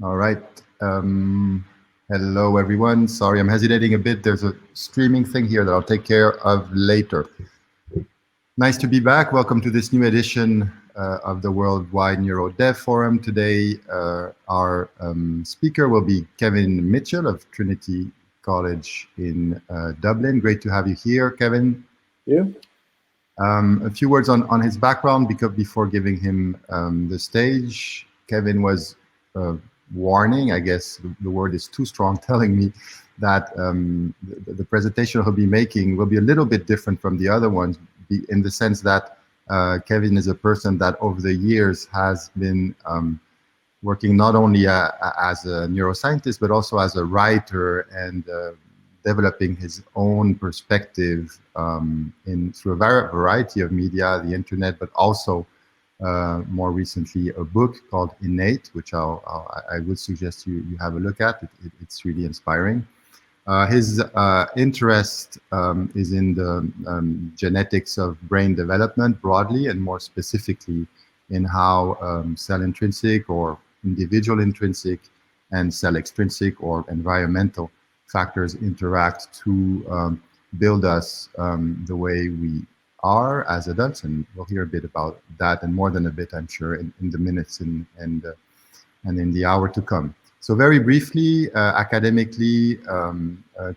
All right. Hello, everyone. Sorry, I'm hesitating a bit. There's a streaming thing here that I'll take care of later. Nice to be back. Welcome to this new edition of the Worldwide Neuro Dev Forum. Today, our speaker will be Kevin Mitchell of Trinity College in Dublin. Great to have you here, Kevin. Yeah. A few words on his background before giving him the stage. Kevin was warning, I guess the word is too strong, telling me that the presentation he'll be making will be a little bit different from the other ones, in the sense that Kevin is a person that over the years has been working not only as a neuroscientist, but also as a writer and developing his own perspective through a variety of media, the internet, but also more recently a book called Innate, which I would suggest you have a look at. It's really inspiring. His interest is in the genetics of brain development broadly, and more specifically in how cell intrinsic or individual intrinsic and cell extrinsic or environmental factors interact to build us the way we are as adults, and we'll hear a bit about that, and more than a bit, I'm sure, in the minutes and in the hour to come. So very briefly, academically,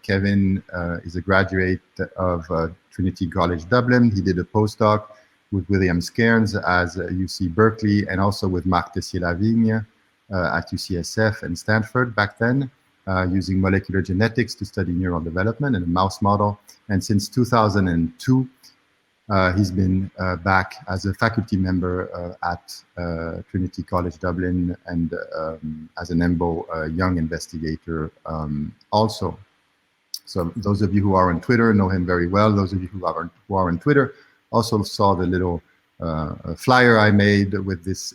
Kevin is a graduate of Trinity College Dublin. He did a postdoc with William Cairns as UC Berkeley, and also with Marc Tessier-Lavigne at UCSF and Stanford back then, using molecular genetics to study neural development in a mouse model. And since 2002, he's been back as a faculty member at Trinity College Dublin, and as an EMBO young investigator also. So those of you who are on Twitter know him very well. Those of you who are on Twitter also saw the little flyer I made with this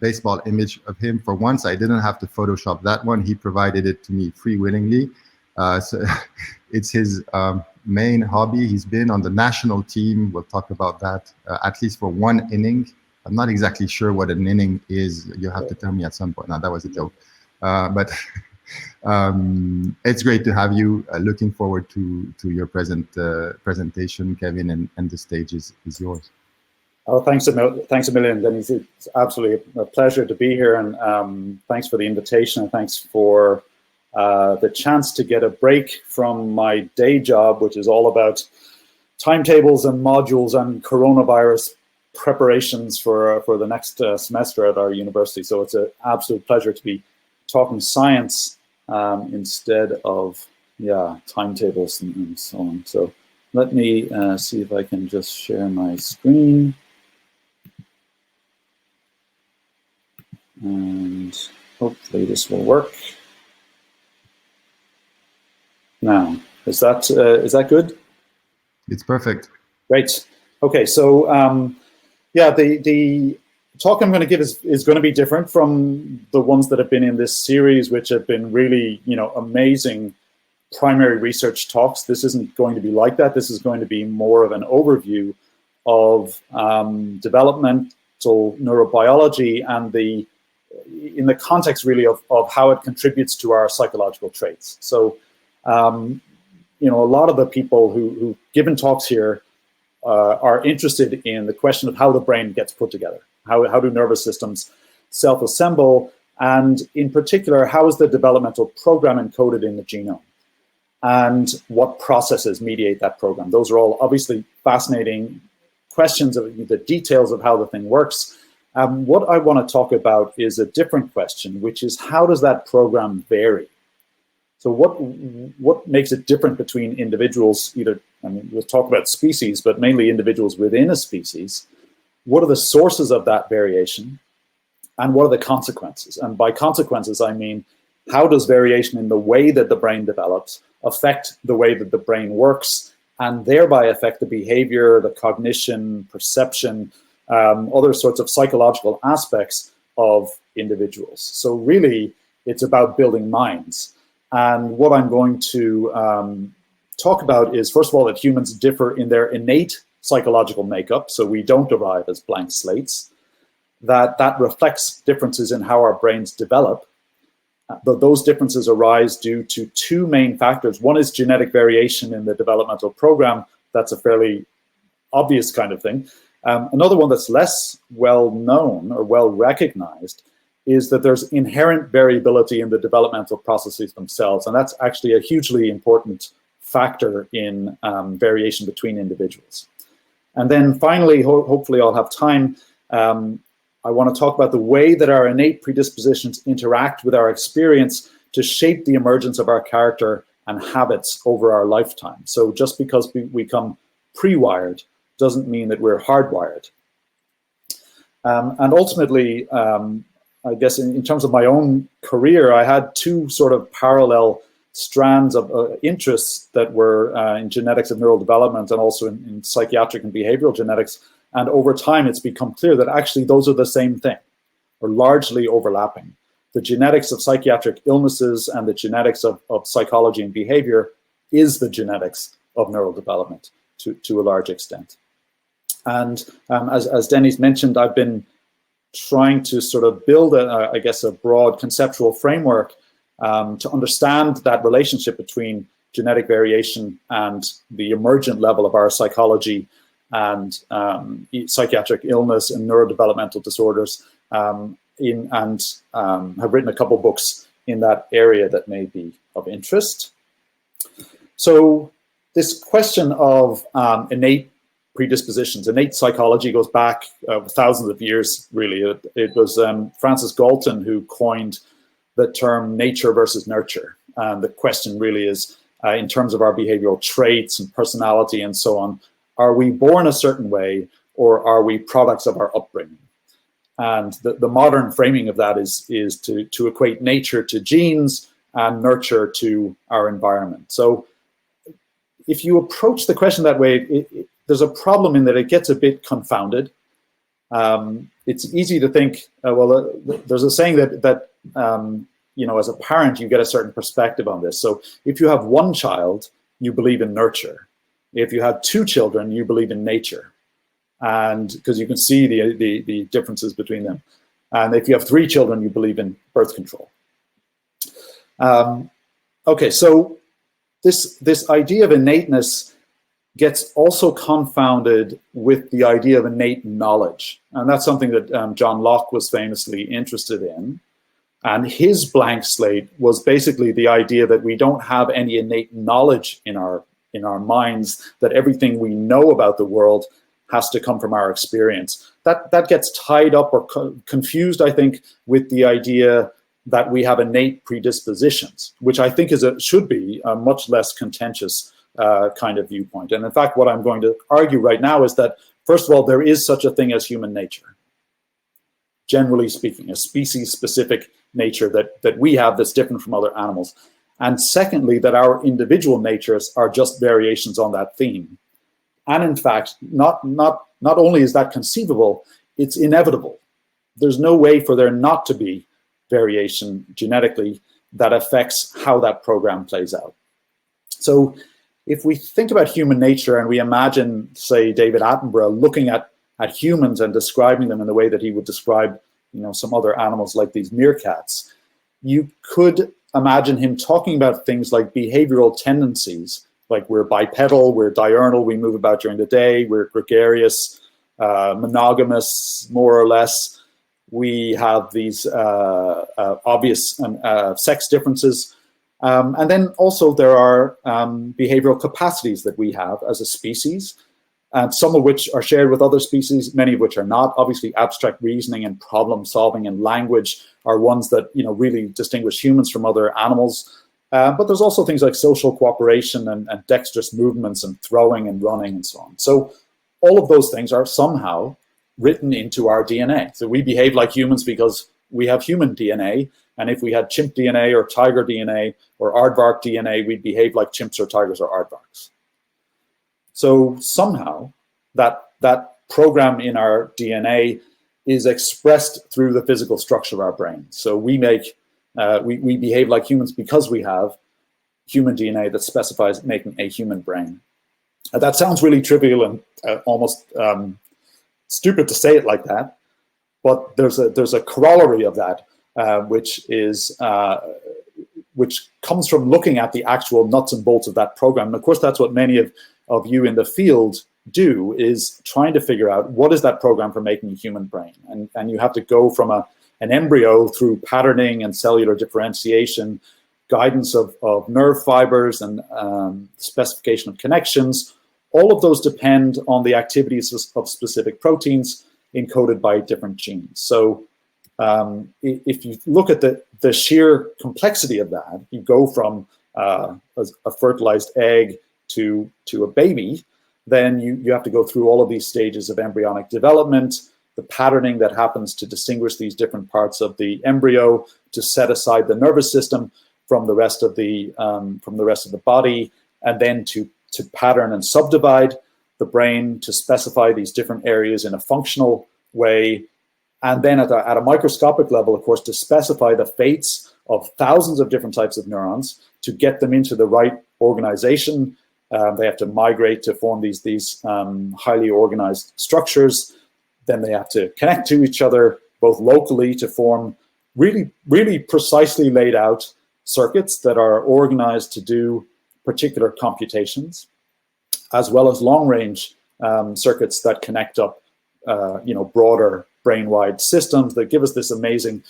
baseball image of him. For once, I didn't have to Photoshop that one. He provided it to me free-willingly. So it's his main hobby. He's been on the national team. We'll talk about that, at least for one inning. I'm not exactly sure what an inning is. You'll have to tell me at some point. No, that was a joke. But it's great to have you. Looking forward to your presentation, Kevin, and the stage is yours. Oh, thanks a million, Denise. It's absolutely a pleasure to be here, and thanks for the invitation, and thanks for the chance to get a break from my day job, which is all about timetables and modules and coronavirus preparations for the next semester at our university. So it's an absolute pleasure to be talking science instead of timetables and so on. So let me see if I can just share my screen. And hopefully this will work. Now, is that good? It's perfect. Great. Okay, so the talk I'm going to give is going to be different from the ones that have been in this series, which have been really, amazing primary research talks. This isn't going to be like that. This is going to be more of an overview of developmental neurobiology and in the context really of how it contributes to our psychological traits. So, a lot of the people who've given talks here are interested in the question of how the brain gets put together. How do nervous systems self-assemble? And in particular, how is the developmental program encoded in the genome? And what processes mediate that program? Those are all obviously fascinating questions of the details of how the thing works. What I want to talk about is a different question, which is how does that program vary? So what makes it different between individuals, we'll talk about species, but mainly individuals within a species. What are the sources of that variation? And what are the consequences? And by consequences, I mean, how does variation in the way that the brain develops affect the way that the brain works, and thereby affect the behavior, the cognition, perception, other sorts of psychological aspects of individuals? So really, it's about building minds. And what I'm going to talk about is, first of all, that humans differ in their innate psychological makeup, so we don't arrive as blank slates, that reflects differences in how our brains develop, those differences arise due to two main factors. One is genetic variation in the developmental program. That's a fairly obvious kind of thing. Another one that's less well known or well recognized is that there's inherent variability in the developmental processes themselves. And that's actually a hugely important factor in variation between individuals. And then finally, hopefully I'll have time, I want to talk about the way that our innate predispositions interact with our experience to shape the emergence of our character and habits over our lifetime. So just because we come pre-wired doesn't mean that we're hardwired. And ultimately, I guess in terms of my own career, I had two sort of parallel strands of interests that were in genetics of neural development and also in psychiatric and behavioral genetics. And over time, it's become clear that actually those are the same thing, or largely overlapping. The genetics of psychiatric illnesses and the genetics of psychology and behavior is the genetics of neural development to a large extent. And as Denny's mentioned, I've been trying to sort of build, I guess, a broad conceptual framework to understand that relationship between genetic variation and the emergent level of our psychology and psychiatric illness and neurodevelopmental disorders, and have written a couple books in that area that may be of interest. So this question of innate predispositions, innate psychology goes back thousands of years, really. It was Francis Galton who coined the term nature versus nurture. And the question really is, in terms of our behavioral traits and personality and so on, are we born a certain way or are we products of our upbringing? And the modern framing of that is to equate nature to genes and nurture to our environment. So if you approach the question that way, there's a problem in that it gets a bit confounded. It's easy to think, well, there's a saying that you know, as a parent, you get a certain perspective on this. So if you have one child, you believe in nurture. If you have two children, you believe in nature. And because you can see the differences between them. And if you have three children, you believe in birth control. Okay, so this idea of innateness gets also confounded with the idea of innate knowledge. And that's something that John Locke was famously interested in. And his blank slate was basically the idea that we don't have any innate knowledge in our minds, that everything we know about the world has to come from our experience. That gets tied up or confused, I think, with the idea that we have innate predispositions, which I think should be a much less contentious kind of viewpoint. And in fact, what I'm going to argue right now is that, first of all, there is such a thing as human nature. Generally speaking, a species-specific nature that we have that's different from other animals. And secondly, that our individual natures are just variations on that theme. And in fact, not only is that conceivable, it's inevitable. There's no way for there not to be variation genetically that affects how that program plays out. So if we think about human nature and we imagine, say, David Attenborough looking at humans and describing them in the way that he would describe, you know, some other animals like these meerkats, you could imagine him talking about things like behavioral tendencies, like we're bipedal, we're diurnal, we move about during the day, we're gregarious, monogamous, more or less. We have these obvious sex differences. And then also there are behavioral capacities that we have as a species, and some of which are shared with other species, many of which are not. Obviously, abstract reasoning and problem solving and language are ones that, you know, really distinguish humans from other animals. But there's also things like social cooperation and dexterous movements and throwing and running and so on. So all of those things are somehow written into our DNA. So we behave like humans because we have human DNA. And if we had chimp DNA or tiger DNA or aardvark DNA, we'd behave like chimps or tigers or aardvarks. So somehow that program in our DNA is expressed through the physical structure of our brain. So we behave like humans because we have human DNA that specifies making a human brain. That sounds really trivial and almost stupid to say it like that, but there's a corollary of that, which comes from looking at the actual nuts and bolts of that program. And of course, that's what many of you in the field do, is trying to figure out what is that program for making a human brain. And you have to go from an embryo through patterning and cellular differentiation, guidance of nerve fibers and specification of connections. All of those depend on the activities of specific proteins encoded by different genes. So if you look at the sheer complexity of that, you go from a fertilized egg to a baby, then you have to go through all of these stages of embryonic development, the patterning that happens to distinguish these different parts of the embryo, to set aside the nervous system from the rest of the body, and then to pattern and subdivide the brain to specify these different areas in a functional way. And then at a microscopic level, of course, to specify the fates of thousands of different types of neurons to get them into the right organization. They have to migrate to form these highly organized structures. Then they have to connect to each other, both locally, to form really, really precisely laid out circuits that are organized to do particular computations, as well as long-range circuits that connect up, broader brain-wide systems that give us this amazing,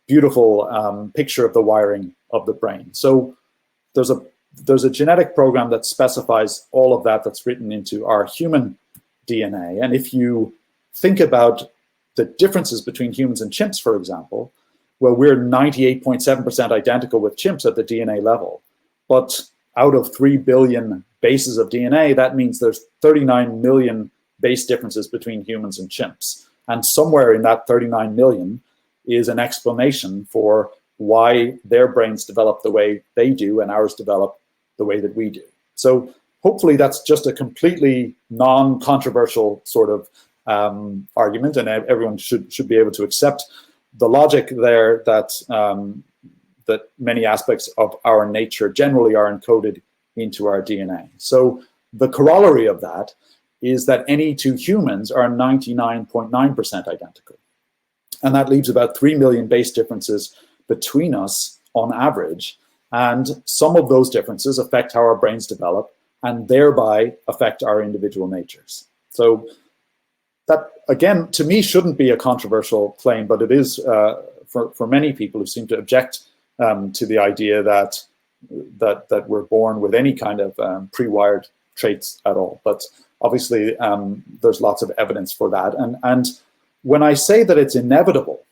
beautiful picture of the wiring of the brain. So there's a genetic program that specifies all of that, that's written into our human DNA. And if you think about the differences between humans and chimps, for example, well, we're 98.7% identical with chimps at the DNA level. But out of 3 billion bases of DNA, that means there's 39 million base differences between humans and chimps. And somewhere in that 39 million is an explanation for why their brains develop the way they do and ours develop the way that we do. So hopefully that's just a completely non-controversial sort of argument, and everyone should be able to accept the logic there that that many aspects of our nature generally are encoded into our DNA. So the corollary of that is that any two humans are 99.9% identical. And that leaves about 3 million base differences between us on average. And some of those differences affect how our brains develop and thereby affect our individual natures. So that, again, to me, shouldn't be a controversial claim, but it is for many people who seem to object to the idea that we're born with any kind of pre-wired traits at all. But obviously, there's lots of evidence for that. And when I say that it's inevitable,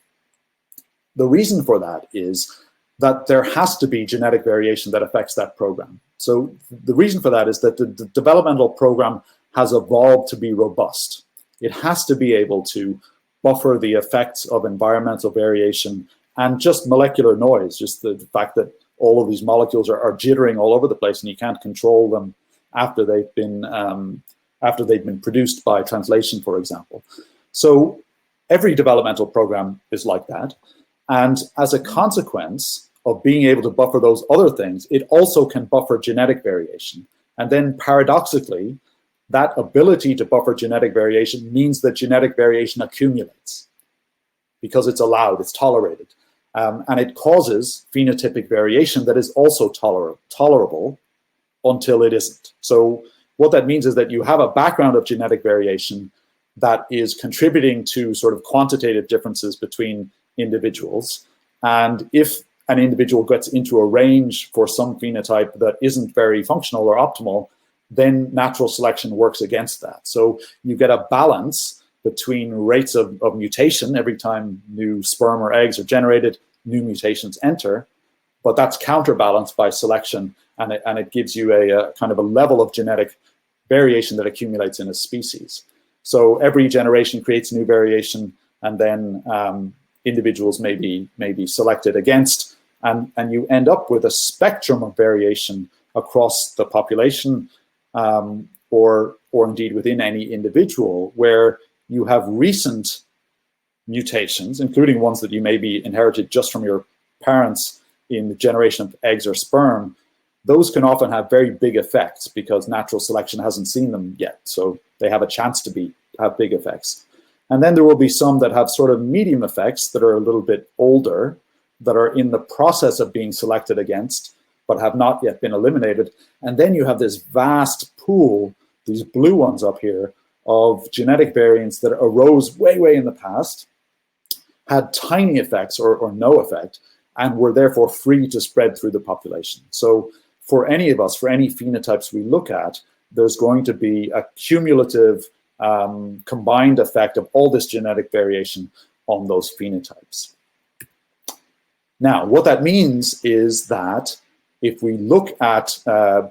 the reason for that is that there has to be genetic variation that affects that program. So the reason for that is that the developmental program has evolved to be robust. It has to be able to buffer the effects of environmental variation and just molecular noise, just the fact that all of these molecules are jittering all over the place and you can't control them after they've been produced by translation, for example. So every developmental program is like that. And as a consequence of being able to buffer those other things, it also can buffer genetic variation. And then paradoxically, that ability to buffer genetic variation means that genetic variation accumulates because it's allowed, it's tolerated. And it causes phenotypic variation that is also tolerable until it isn't. So what that means is that you have a background of genetic variation that is contributing to sort of quantitative differences between individuals. And if an individual gets into a range for some phenotype that isn't very functional or optimal, then natural selection works against that. So you get a balance between rates of mutation. Every time new sperm or eggs are generated, new mutations enter, but that's counterbalanced by selection, and it gives you a kind of a level of genetic variation that accumulates in a species. So every generation creates new variation, and then individuals may be selected against, and you end up with a spectrum of variation across the population, or indeed within any individual, where you have recent mutations, including ones that you may be inherited just from your parents in the generation of eggs or sperm. Those can often have very big effects because natural selection hasn't seen them yet. So they have a chance to have big effects. And then there will be some that have sort of medium effects that are a little bit older, that are in the process of being selected against, but have not yet been eliminated. And then you have this vast pool, these blue ones up here, of genetic variants that arose way, way in the past, had tiny effects or no effect, and were therefore free to spread through the population. So for any of us, for any phenotypes we look at, there's going to be a cumulative combined effect of all this genetic variation on those phenotypes. Now, what that means is that if we look at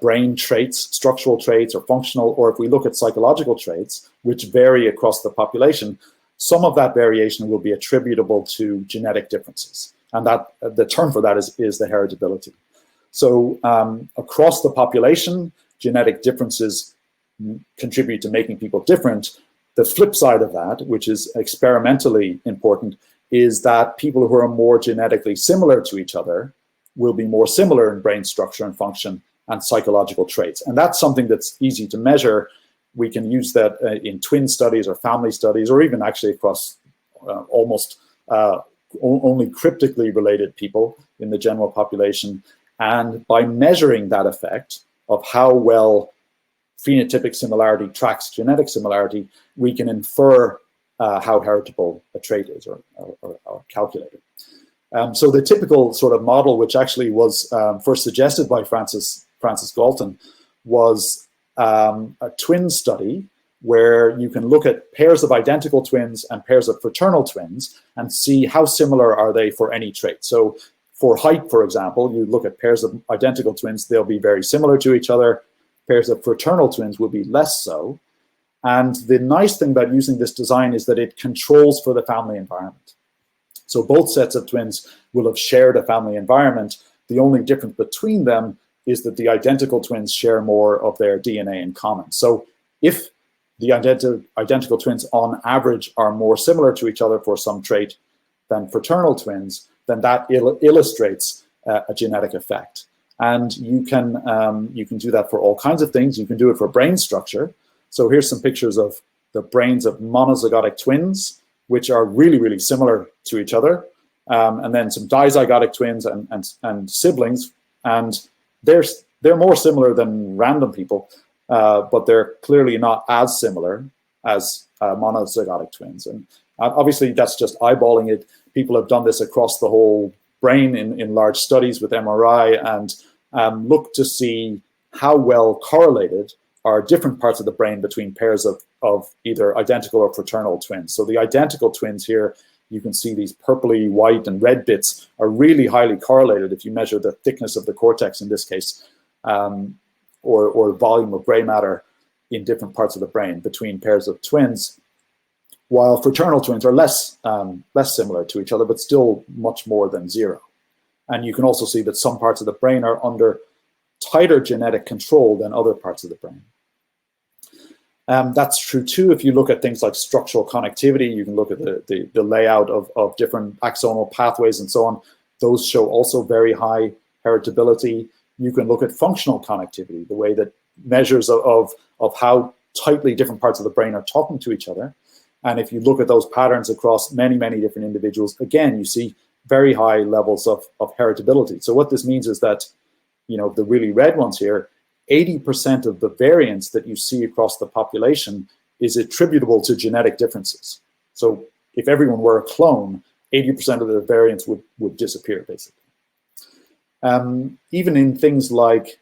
brain traits, structural traits or functional, or if we look at psychological traits, which vary across the population, some of that variation will be attributable to genetic differences. And that the term for that is the heritability. So across the population, genetic differences contribute to making people different. The flip side of that, which is experimentally important, is that people who are more genetically similar to each other will be more similar in brain structure and function and psychological traits. And that's something that's easy to measure. We can use that in twin studies or family studies, or even actually across almost only cryptically related people in the general population. And by measuring that effect of how well phenotypic similarity tracks genetic similarity, we can infer how heritable a trait is or calculate it. So the typical sort of model, which actually was first suggested by Francis Galton, was a twin study where you can look at pairs of identical twins and pairs of fraternal twins and see how similar are they for any trait. So for height, for example, you look at pairs of identical twins, they'll be very similar to each other. Pairs of fraternal twins will be less so. And the nice thing about using this design is that it controls for the family environment. So both sets of twins will have shared a family environment. The only difference between them is that the identical twins share more of their DNA in common. So if the identical twins on average are more similar to each other for some trait than fraternal twins, then that illustrates a genetic effect. And you can do that for all kinds of things. You can do it for brain structure. So here's some pictures of the brains of monozygotic twins, which are really, really similar to each other. And then some dizygotic twins and siblings. And they're more similar than random people, but they're clearly not as similar as monozygotic twins. And obviously, that's just eyeballing it. People have done this across the whole brain in large studies with MRI and look to see how well correlated are different parts of the brain between pairs of either identical or fraternal twins. So the identical twins here, you can see these purpley, white, and red bits are really highly correlated if you measure the thickness of the cortex in this case, or volume of gray matter in different parts of the brain between pairs of twins, while fraternal twins are less similar to each other, but still much more than zero. And you can also see that some parts of the brain are under tighter genetic control than other parts of the brain. That's true too if you look at things like structural connectivity. You can look at the layout of different axonal pathways and so on. Those show also very high heritability. You can look at functional connectivity, the way that measures of how tightly different parts of the brain are talking to each other. And if you look at those patterns across many, many different individuals, again, you see very high levels of heritability. So what this means is that, you know, the really red ones here, 80% of the variance that you see across the population is attributable to genetic differences. So if everyone were a clone, 80% of the variance would disappear, basically. Even in things like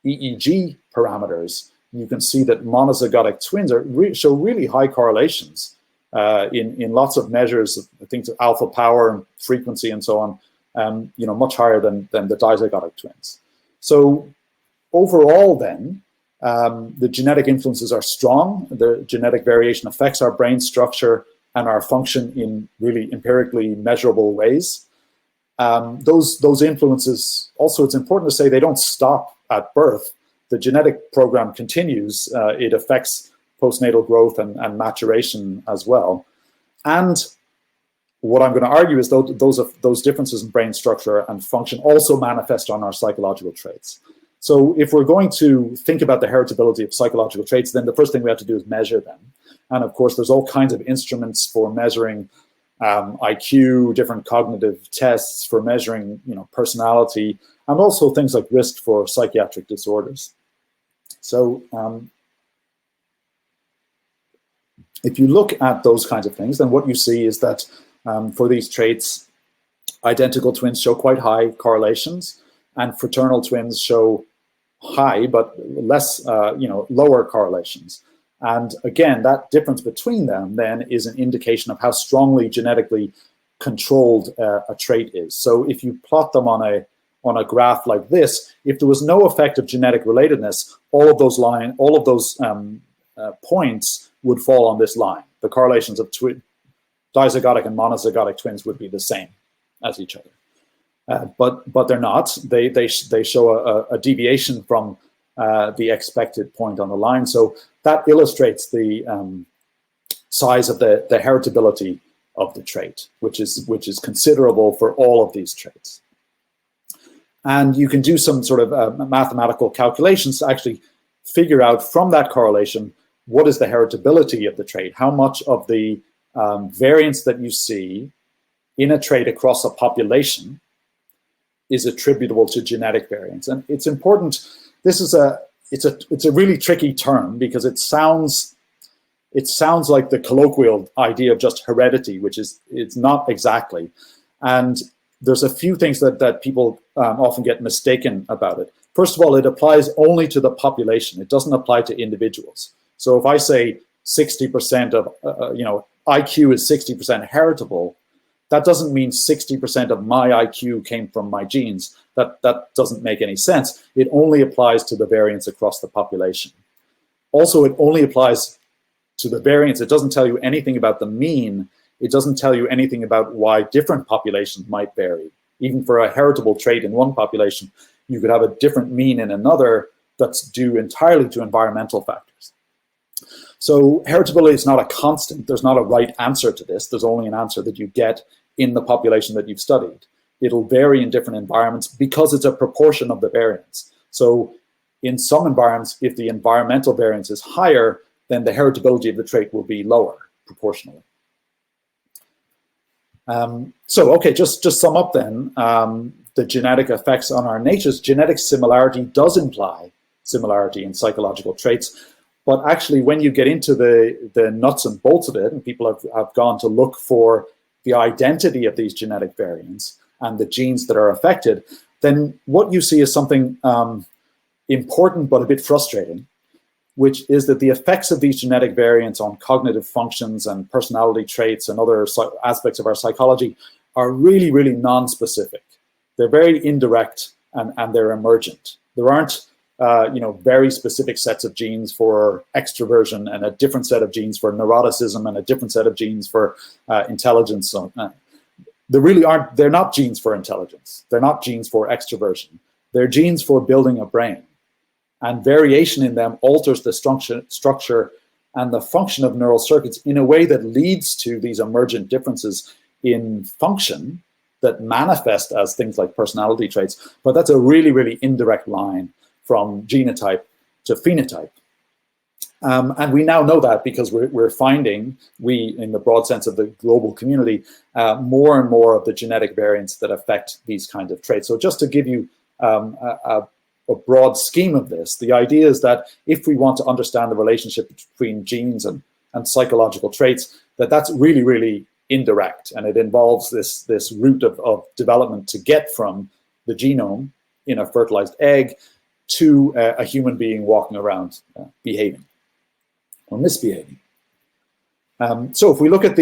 EEG parameters, you can see that monozygotic twins show really high correlations in lots of measures of things, alpha power and frequency and so on, you know, much higher than the dizygotic twins. So overall then, the genetic influences are strong. The genetic variation affects our brain structure and our function in really empirically measurable ways. Those influences, also it's important to say, they don't stop at birth. The genetic program continues. It affects postnatal growth and maturation as well. And what I'm going to argue is those differences in brain structure and function also manifest on our psychological traits. So if we're going to think about the heritability of psychological traits, then the first thing we have to do is measure them. And of course, there's all kinds of instruments for measuring IQ, different cognitive tests for measuring, personality, and also things like risk for psychiatric disorders. So if you look at those kinds of things, then what you see is that for these traits, identical twins show quite high correlations, and fraternal twins show high but less, lower correlations. And again, that difference between them then is an indication of how strongly genetically controlled a trait is. So if you plot them on a graph like this, if there was no effect of genetic relatedness, all of those points would fall on this line. The correlations of dizygotic and monozygotic twins would be the same as each other. But they're not. They show a deviation from the expected point on the line. So that illustrates the size of the heritability of the trait, which is considerable for all of these traits. And you can do some sort of mathematical calculations to actually figure out from that correlation what is the heritability of the trait, how much of the variance that you see in a trait across a population is attributable to genetic variance. And it's important. This is it's a really tricky term because it sounds like the colloquial idea of just heredity, which it's not exactly. And there's a few things that people often get mistaken about it. First of all, it applies only to the population. It doesn't apply to individuals. So if I say 60% of, IQ is 60% heritable, that doesn't mean 60% of my IQ came from my genes. That doesn't make any sense. It only applies to the variance across the population. Also, it only applies to the variance. It doesn't tell you anything about the mean. It doesn't tell you anything about why different populations might vary. Even for a heritable trait in one population, you could have a different mean in another that's due entirely to environmental factors. So heritability is not a constant. There's not a right answer to this. There's only an answer that you get in the population that you've studied. It'll vary in different environments because it's a proportion of the variance. So in some environments, if the environmental variance is higher, then the heritability of the trait will be lower proportionally. Just sum up then, the genetic effects on our natures. Genetic similarity does imply similarity in psychological traits. But actually, when you get into the nuts and bolts of it, and people have gone to look for the identity of these genetic variants and the genes that are affected, then what you see is something important but a bit frustrating, which is that the effects of these genetic variants on cognitive functions and personality traits and other aspects of our psychology are really, really non-specific. They're very indirect and they're emergent. There aren't very specific sets of genes for extroversion and a different set of genes for neuroticism and a different set of genes for intelligence. They're not genes for intelligence. They're not genes for extroversion. They're genes for building a brain. And variation in them alters the structure and the function of neural circuits in a way that leads to these emergent differences in function that manifest as things like personality traits. But that's a really, really indirect line from genotype to phenotype. And we now know that because we're finding, in the broad sense of the global community, more and more of the genetic variants that affect these kinds of traits. So just to give you a broad scheme of this, the idea is that if we want to understand the relationship between genes and psychological traits, that's really, really indirect. And it involves this route of development to get from the genome in a fertilized egg to a human being walking around behaving or misbehaving. So if we look at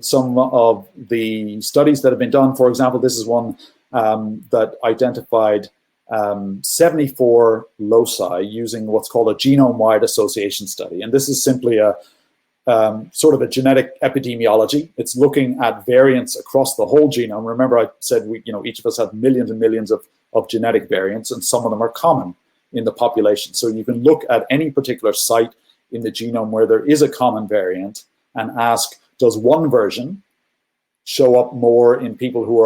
some of the studies that have been done, for example, this is one that identified 74 loci using what's called a genome-wide association study. And this is simply a sort of a genetic epidemiology. It's looking at variants across the whole genome. Remember, I said each of us have millions and millions of genetic variants, and some of them are common in the population. So you can look at any particular site in the genome where there is a common variant and ask, does one version show up more in people who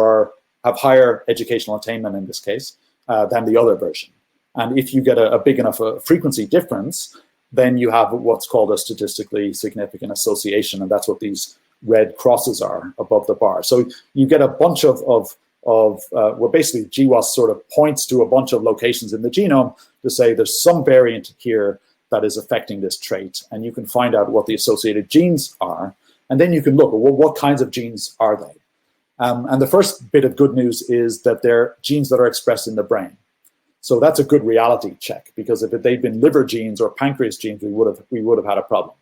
have higher educational attainment in this case than the other version? And if you get a big enough frequency difference, then you have what's called a statistically significant association, and that's what these red crosses are above the bar. So you get a bunch of well, basically GWAS sort of points to a bunch of locations in the genome to say there's some variant here that is affecting this trait, and you can find out what the associated genes are, and then you can look at, well, what kinds of genes are they? And the first bit of good news is that they're genes that are expressed in the brain. So that's a good reality check, because if they'd been liver genes or pancreas genes, we would have had a problem.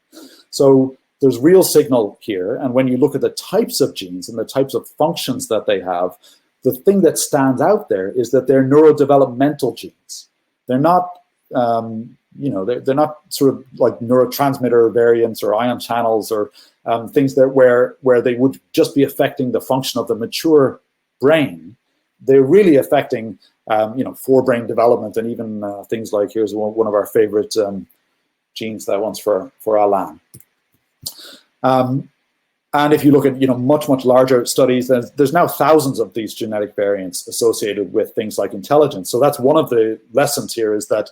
So there's real signal here, and when you look at the types of genes and the types of functions that they have, the thing that stands out there is that they're neurodevelopmental genes. They're not, they're not sort of like neurotransmitter variants or ion channels or things that where they would just be affecting the function of the mature brain. They're really affecting, forebrain development, and even things like, here's one of our favorite genes, that one's for Alan. And if you look at much larger studies, there's now thousands of these genetic variants associated with things like intelligence. So that's one of the lessons here, is that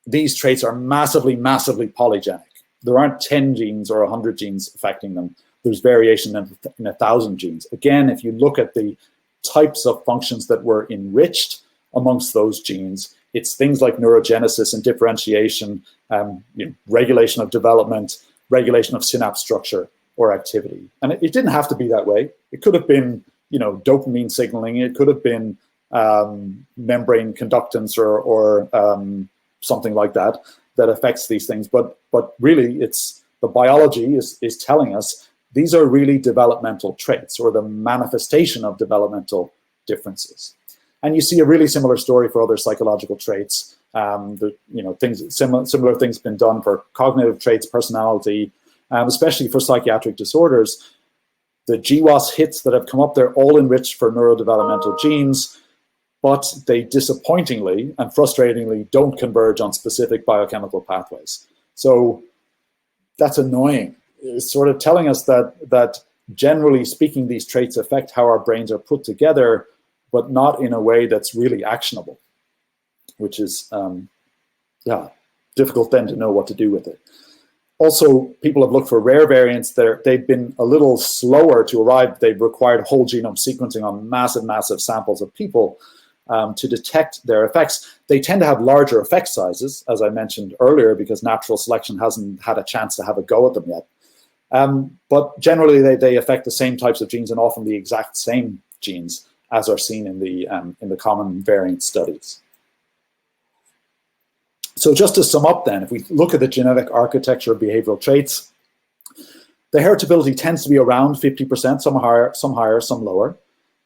these traits are massively polygenic. There aren't 10 genes or 100 genes affecting them. There's variation in 1,000 genes. Again, if you look at the types of functions that were enriched amongst those genes, it's things like neurogenesis and differentiation, regulation of development, regulation of synapse structure or activity. And it didn't have to be that way. It could have been, dopamine signaling. It could have been membrane conductance or something like that affects these things. But really, it's the biology is telling us these are really developmental traits, or the manifestation of developmental differences. And you see a really similar story for other psychological traits. Similar things been done for cognitive traits, personality, especially for psychiatric disorders. The GWAS hits that have come up, they're all enriched for neurodevelopmental genes, but they disappointingly and frustratingly don't converge on specific biochemical pathways. So that's annoying. It's sort of telling us that generally speaking, these traits affect how our brains are put together, but not in a way that's really actionable, which is, difficult then to know what to do with it. Also, people have looked for rare variants. They've been a little slower to arrive. They've required whole genome sequencing on massive samples of people to detect their effects. They tend to have larger effect sizes, as I mentioned earlier, because natural selection hasn't had a chance to have a go at them yet. But generally, they affect the same types of genes, and often the exact same genes as are seen in the common variant studies. So just to sum up then, if we look at the genetic architecture of behavioral traits, the heritability tends to be around 50%, some higher, some lower.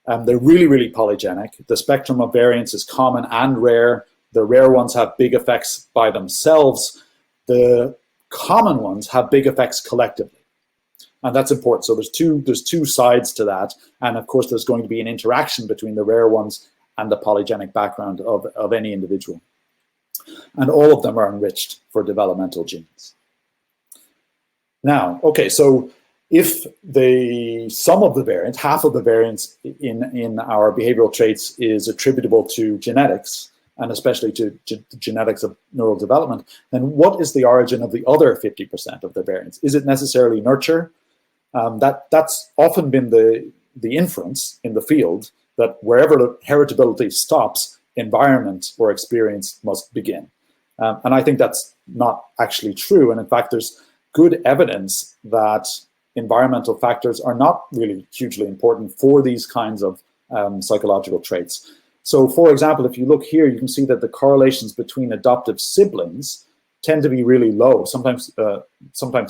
They're really polygenic. The spectrum of variants is common and rare. The rare ones have big effects by themselves. The common ones have big effects collectively. And that's important. So there's two sides to that. And of course, there's going to be an interaction between the rare ones and the polygenic background of any individual. And all of them are enriched for developmental genes. Now, okay, so if the sum of the variants, half of the variants in our behavioral traits is attributable to genetics, and especially to genetics of neural development, then what is the origin of the other 50% of the variants? Is it necessarily nurture? That's often been the inference in the field, that wherever the heritability stops, environment or experience must begin. And I think that's not actually true. And in fact, there's good evidence that environmental factors are not really hugely important for these kinds of psychological traits. So for example, if you look here, you can see that the correlations between adoptive siblings tend to be really low, sometimes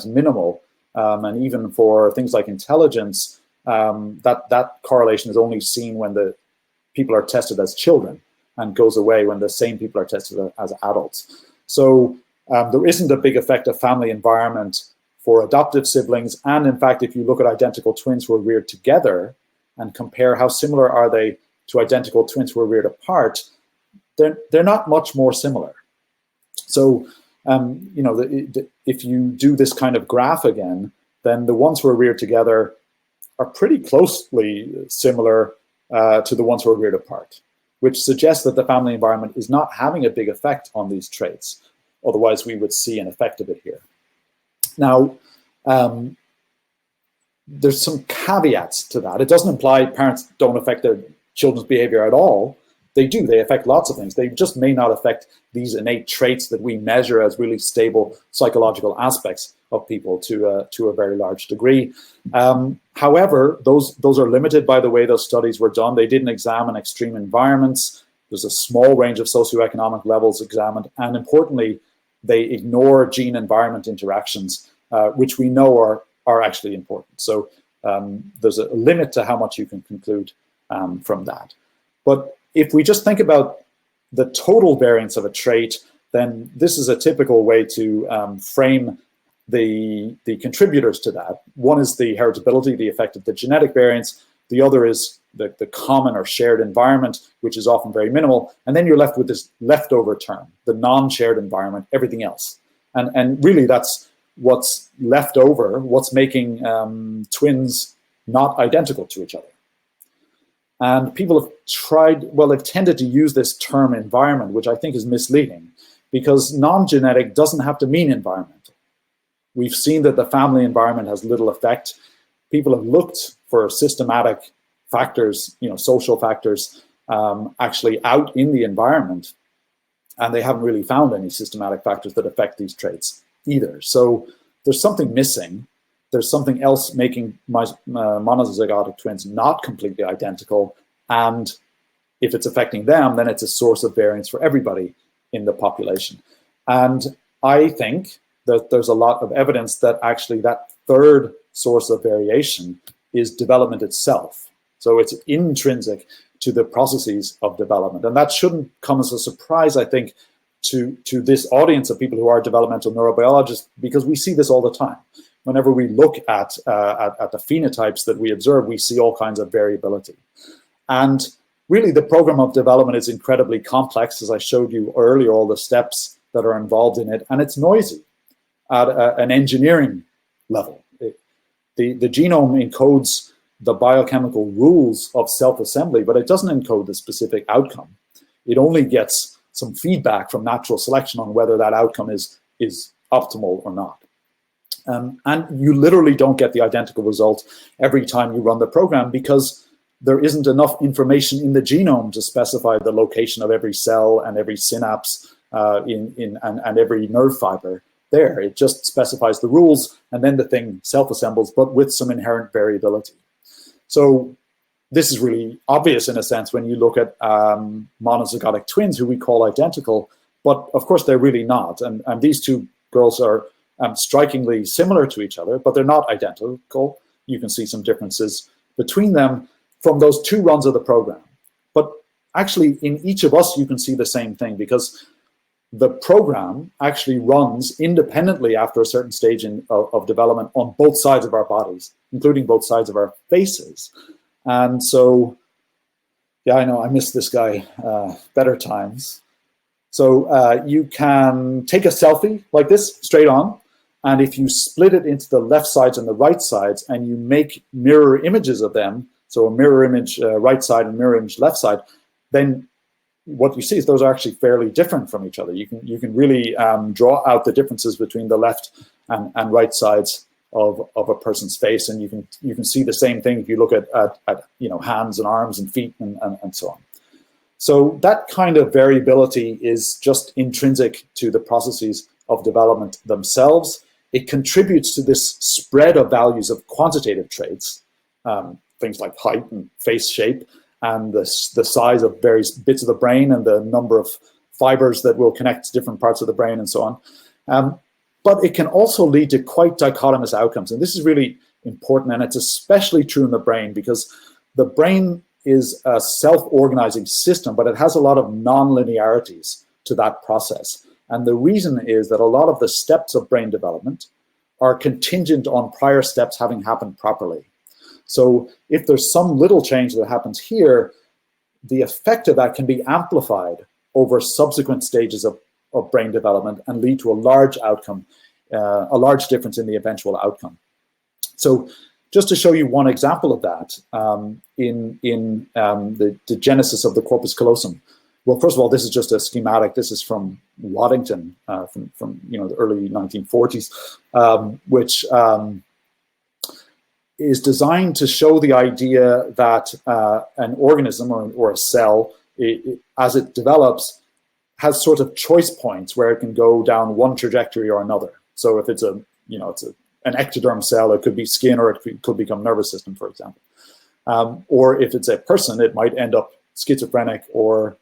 minimal. And even for things like intelligence, that correlation is only seen when the people are tested as children, and goes away when the same people are tested as adults. So there isn't a big effect of family environment for adoptive siblings. And in fact, if you look at identical twins who are reared together and compare how similar are they to identical twins who are reared apart, they're not much more similar. So, if you do this kind of graph again, then the ones who are reared together are pretty closely similar to the ones who are reared apart, which suggests that the family environment is not having a big effect on these traits. Otherwise, we would see an effect of it here. Now, there's some caveats to that. It doesn't imply parents don't affect their children's behavior at all. They do. They affect lots of things. They just may not affect these innate traits that we measure as really stable psychological aspects of people to a very large degree. However, those are limited by the way those studies were done. They didn't examine extreme environments. There's a small range of socioeconomic levels examined, and importantly, they ignore gene-environment interactions, which we know are actually important. So there's a limit to how much you can conclude from that. But if we just think about the total variance of a trait, then this is a typical way to frame the contributors to that. One is the heritability, the effect of the genetic variance. The other is the common or shared environment, which is often very minimal. And then you're left with this leftover term, the non-shared environment, everything else. And really that's what's left over, what's making twins not identical to each other. And people have tried, well, they've tended to use this term environment, which I think is misleading, because non-genetic doesn't have to mean environmental. We've seen that the family environment has little effect. People have looked for systematic factors, social factors, actually out in the environment, and they haven't really found any systematic factors that affect these traits either. So there's something missing. There's something else making monozygotic twins not completely identical, and if it's affecting them, then it's a source of variance for everybody in the population. And I think that there's a lot of evidence that actually that third source of variation is development itself. So it's intrinsic to the processes of development. And that shouldn't come as a surprise, I think, to this audience of people who are developmental neurobiologists, because we see this all the time. Whenever we look at the phenotypes that we observe, we see all kinds of variability. And really, the program of development is incredibly complex, as I showed you earlier, all the steps that are involved in it, and it's noisy at an engineering level. The genome encodes the biochemical rules of self-assembly, but it doesn't encode the specific outcome. It only gets some feedback from natural selection on whether that outcome is optimal or not. And you literally don't get the identical result every time you run the program, because there isn't enough information in the genome to specify the location of every cell and every synapse and every nerve fiber there. It just specifies the rules, and then the thing self-assembles, but with some inherent variability. So this is really obvious in a sense when you look at monozygotic twins who we call identical, but of course they're really not. And these two girls are strikingly similar to each other, but they're not identical. You can see some differences between them from those two runs of the program. But actually, in each of us, you can see the same thing, because the program actually runs independently after a certain stage of development on both sides of our bodies, including both sides of our faces. And so, yeah, I know, I missed this guy, better times. So you can take a selfie like this, straight on, and if you split it into the left sides and the right sides, and you make mirror images of them, so a mirror image right side and mirror image left side, then what you see is those are actually fairly different from each other. You can really draw out the differences between the left and right sides of a person's face, and you can see the same thing if you look at hands and arms and feet and so on. So that kind of variability is just intrinsic to the processes of development themselves. It contributes to this spread of values of quantitative traits, things like height and face shape, and the size of various bits of the brain and the number of fibers that will connect to different parts of the brain and so on. But it can also lead to quite dichotomous outcomes. And this is really important, and it's especially true in the brain, because the brain is a self-organizing system, but it has a lot of non-linearities to that process. And the reason is that a lot of the steps of brain development are contingent on prior steps having happened properly. So if there's some little change that happens here, the effect of that can be amplified over subsequent stages of brain development and lead to a large outcome, a large difference in the eventual outcome. So just to show you one example of that, in the genesis of the corpus callosum. Well, first of all, this is just a schematic. This is from Waddington, from the early 1940s, which is designed to show the idea that an organism or a cell, as it develops, has sort of choice points where it can go down one trajectory or another. So if it's an ectoderm cell, it could be skin, or it could become nervous system, for example. Or if it's a person, it might end up schizophrenic or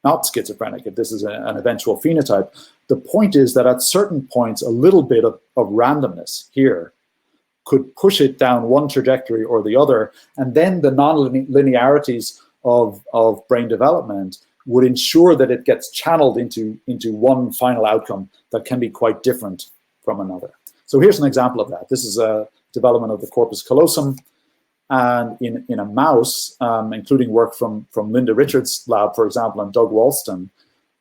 not schizophrenic, if this is an eventual phenotype. The point is that at certain points, a little bit of randomness here could push it down one trajectory or the other, and then the non-linearities of brain development would ensure that it gets channeled into one final outcome that can be quite different from another. So here's an example of that. This is a development of the corpus callosum, and in a mouse, including work from Linda Richards' lab, for example, and Doug Walston,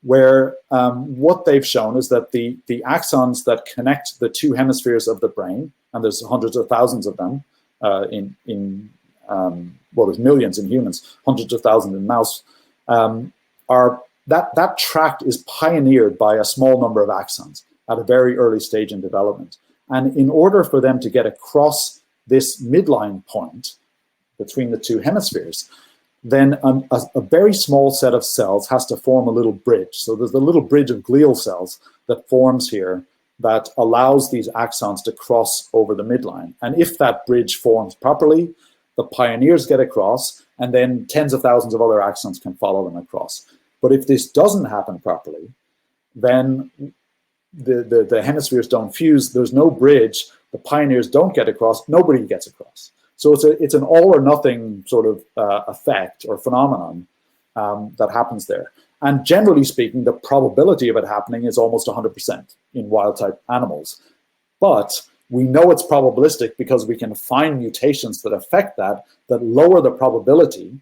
where what they've shown is that the axons that connect the two hemispheres of the brain, and there's hundreds of thousands of them well, there's millions in humans, hundreds of thousands in mouse, that tract is pioneered by a small number of axons at a very early stage in development. And in order for them to get across this midline point between the two hemispheres, then a very small set of cells has to form a little bridge. So there's a little bridge of glial cells that forms here that allows these axons to cross over the midline. And if that bridge forms properly, the pioneers get across, and then tens of thousands of other axons can follow them across. But if this doesn't happen properly, then the hemispheres don't fuse, there's no bridge, the pioneers don't get across, nobody gets across. So it's an all or nothing sort of effect or phenomenon that happens there. And generally speaking, the probability of it happening is almost 100% in wild type animals. But we know it's probabilistic because we can find mutations that affect that lower the probability,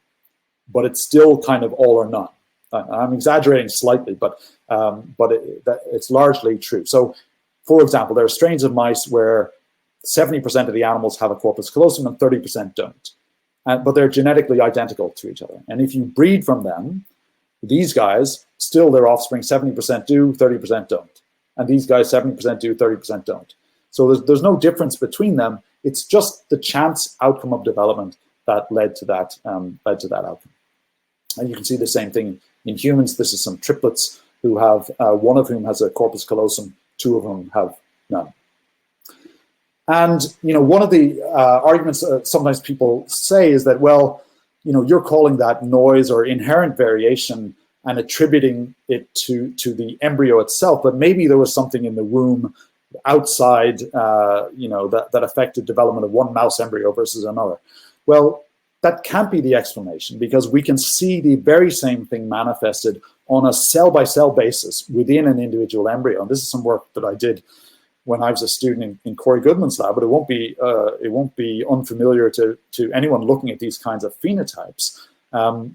but it's still kind of all or none. I'm exaggerating slightly, but it's largely true. So, for example, there are strains of mice where 70% of the animals have a corpus callosum and 30% don't. But they're genetically identical to each other. And if you breed from them, these guys, still their offspring, 70% do, 30% don't. And these guys, 70% do, 30% don't. So there's no difference between them. It's just the chance outcome of development that led to that outcome. And you can see the same thing in humans. This is some triplets who have, one of whom has a corpus callosum, two of whom have none. And, one of the arguments that sometimes people say is that, well, you're calling that noise or inherent variation and attributing it to the embryo itself, but maybe there was something in the womb outside, that affected development of one mouse embryo versus another. Well, that can't be the explanation, because we can see the very same thing manifested on a cell-by-cell basis within an individual embryo. And this is some work that I did when I was a student in Corey Goodman's lab, but it won't be unfamiliar to anyone looking at these kinds of phenotypes.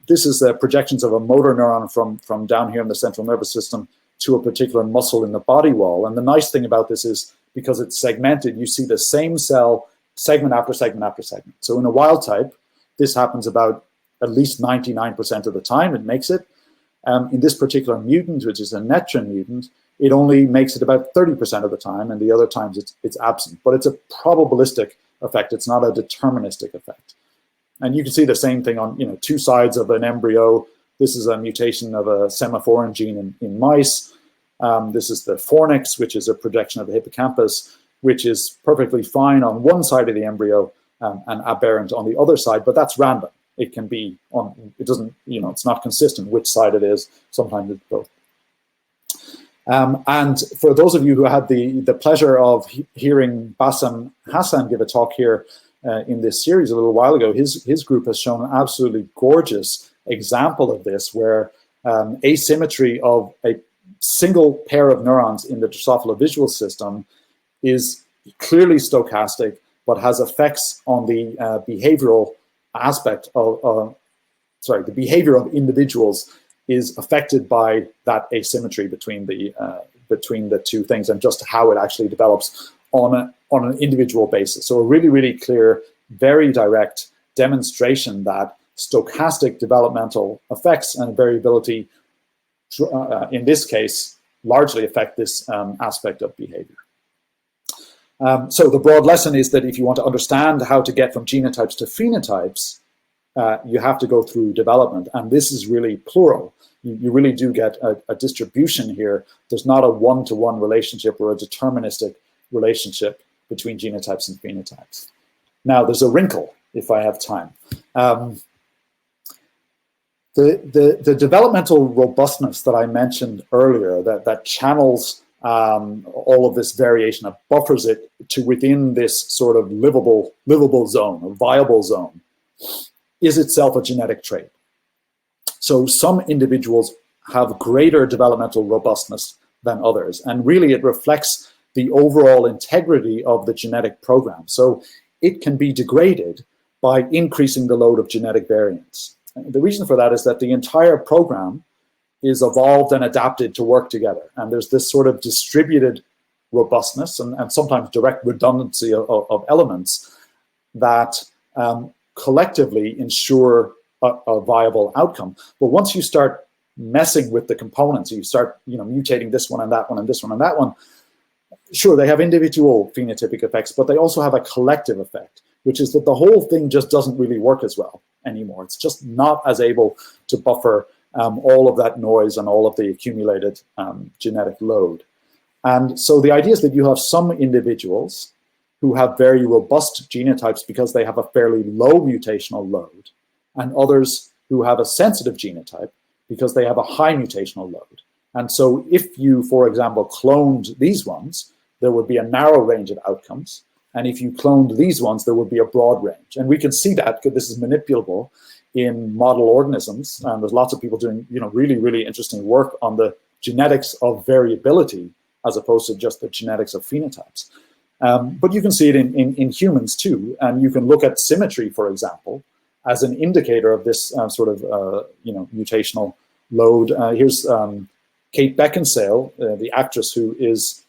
This is the projections of a motor neuron from down here in the central nervous system to a particular muscle in the body wall. And the nice thing about this is, because it's segmented, you see the same cell segment after segment after segment. So in a wild type, this happens about at least 99% of the time, it makes it. In this particular mutant, which is a netrin mutant, it only makes it about 30% of the time, and the other times it's absent. But it's a probabilistic effect, it's not a deterministic effect. And you can see the same thing on two sides of an embryo. This is a mutation of a semaphorin gene in mice. This is the fornix, which is a projection of the hippocampus, which is perfectly fine on one side of the embryo and aberrant on the other side, but that's random. It can be it doesn't, it's not consistent which side it is. Sometimes it's both. And for those of you who had the pleasure of hearing Bassem Hassan give a talk here in this series a little while ago, his group has shown an absolutely gorgeous example of this, where asymmetry of a single pair of neurons in the drosophilo-visual system is clearly stochastic, but has effects on the behavioral aspect of, the behavior of individuals is affected by that asymmetry between the two things, and just how it actually develops on an individual basis. So a really, really clear, very direct demonstration that stochastic developmental effects and variability, in this case, largely affect this aspect of behavior. So the broad lesson is that if you want to understand how to get from genotypes to phenotypes, you have to go through development. And this is really plural. You really do get a distribution here. There's not a one-to-one relationship or a deterministic relationship between genotypes and phenotypes. Now, there's a wrinkle, if I have time. The developmental robustness that I mentioned earlier, that channels all of this variation, that buffers it to within this sort of livable zone, a viable zone, is itself a genetic trait. So some individuals have greater developmental robustness than others, and really it reflects the overall integrity of the genetic program. So it can be degraded by increasing the load of genetic variants. And the reason for that is that the entire program is evolved and adapted to work together. And there's this sort of distributed robustness and sometimes direct redundancy of elements that collectively ensure a viable outcome. But once you start messing with the components, you start mutating this one and that one and this one and that one, sure, they have individual phenotypic effects, but they also have a collective effect, which is that the whole thing just doesn't really work as well anymore. It's just not as able to buffer all of that noise and all of the accumulated genetic load. And so the idea is that you have some individuals who have very robust genotypes because they have a fairly low mutational load, and others who have a sensitive genotype because they have a high mutational load. And so if you, for example, cloned these ones, there would be a narrow range of outcomes. And if you cloned these ones, there would be a broad range. And we can see that, because this is manipulable in model organisms. And there's lots of people doing really, really interesting work on the genetics of variability as opposed to just the genetics of phenotypes. But you can see it in humans too. And you can look at symmetry, for example, as an indicator of this sort of mutational load. Here's Kate Beckinsale, the actress, who is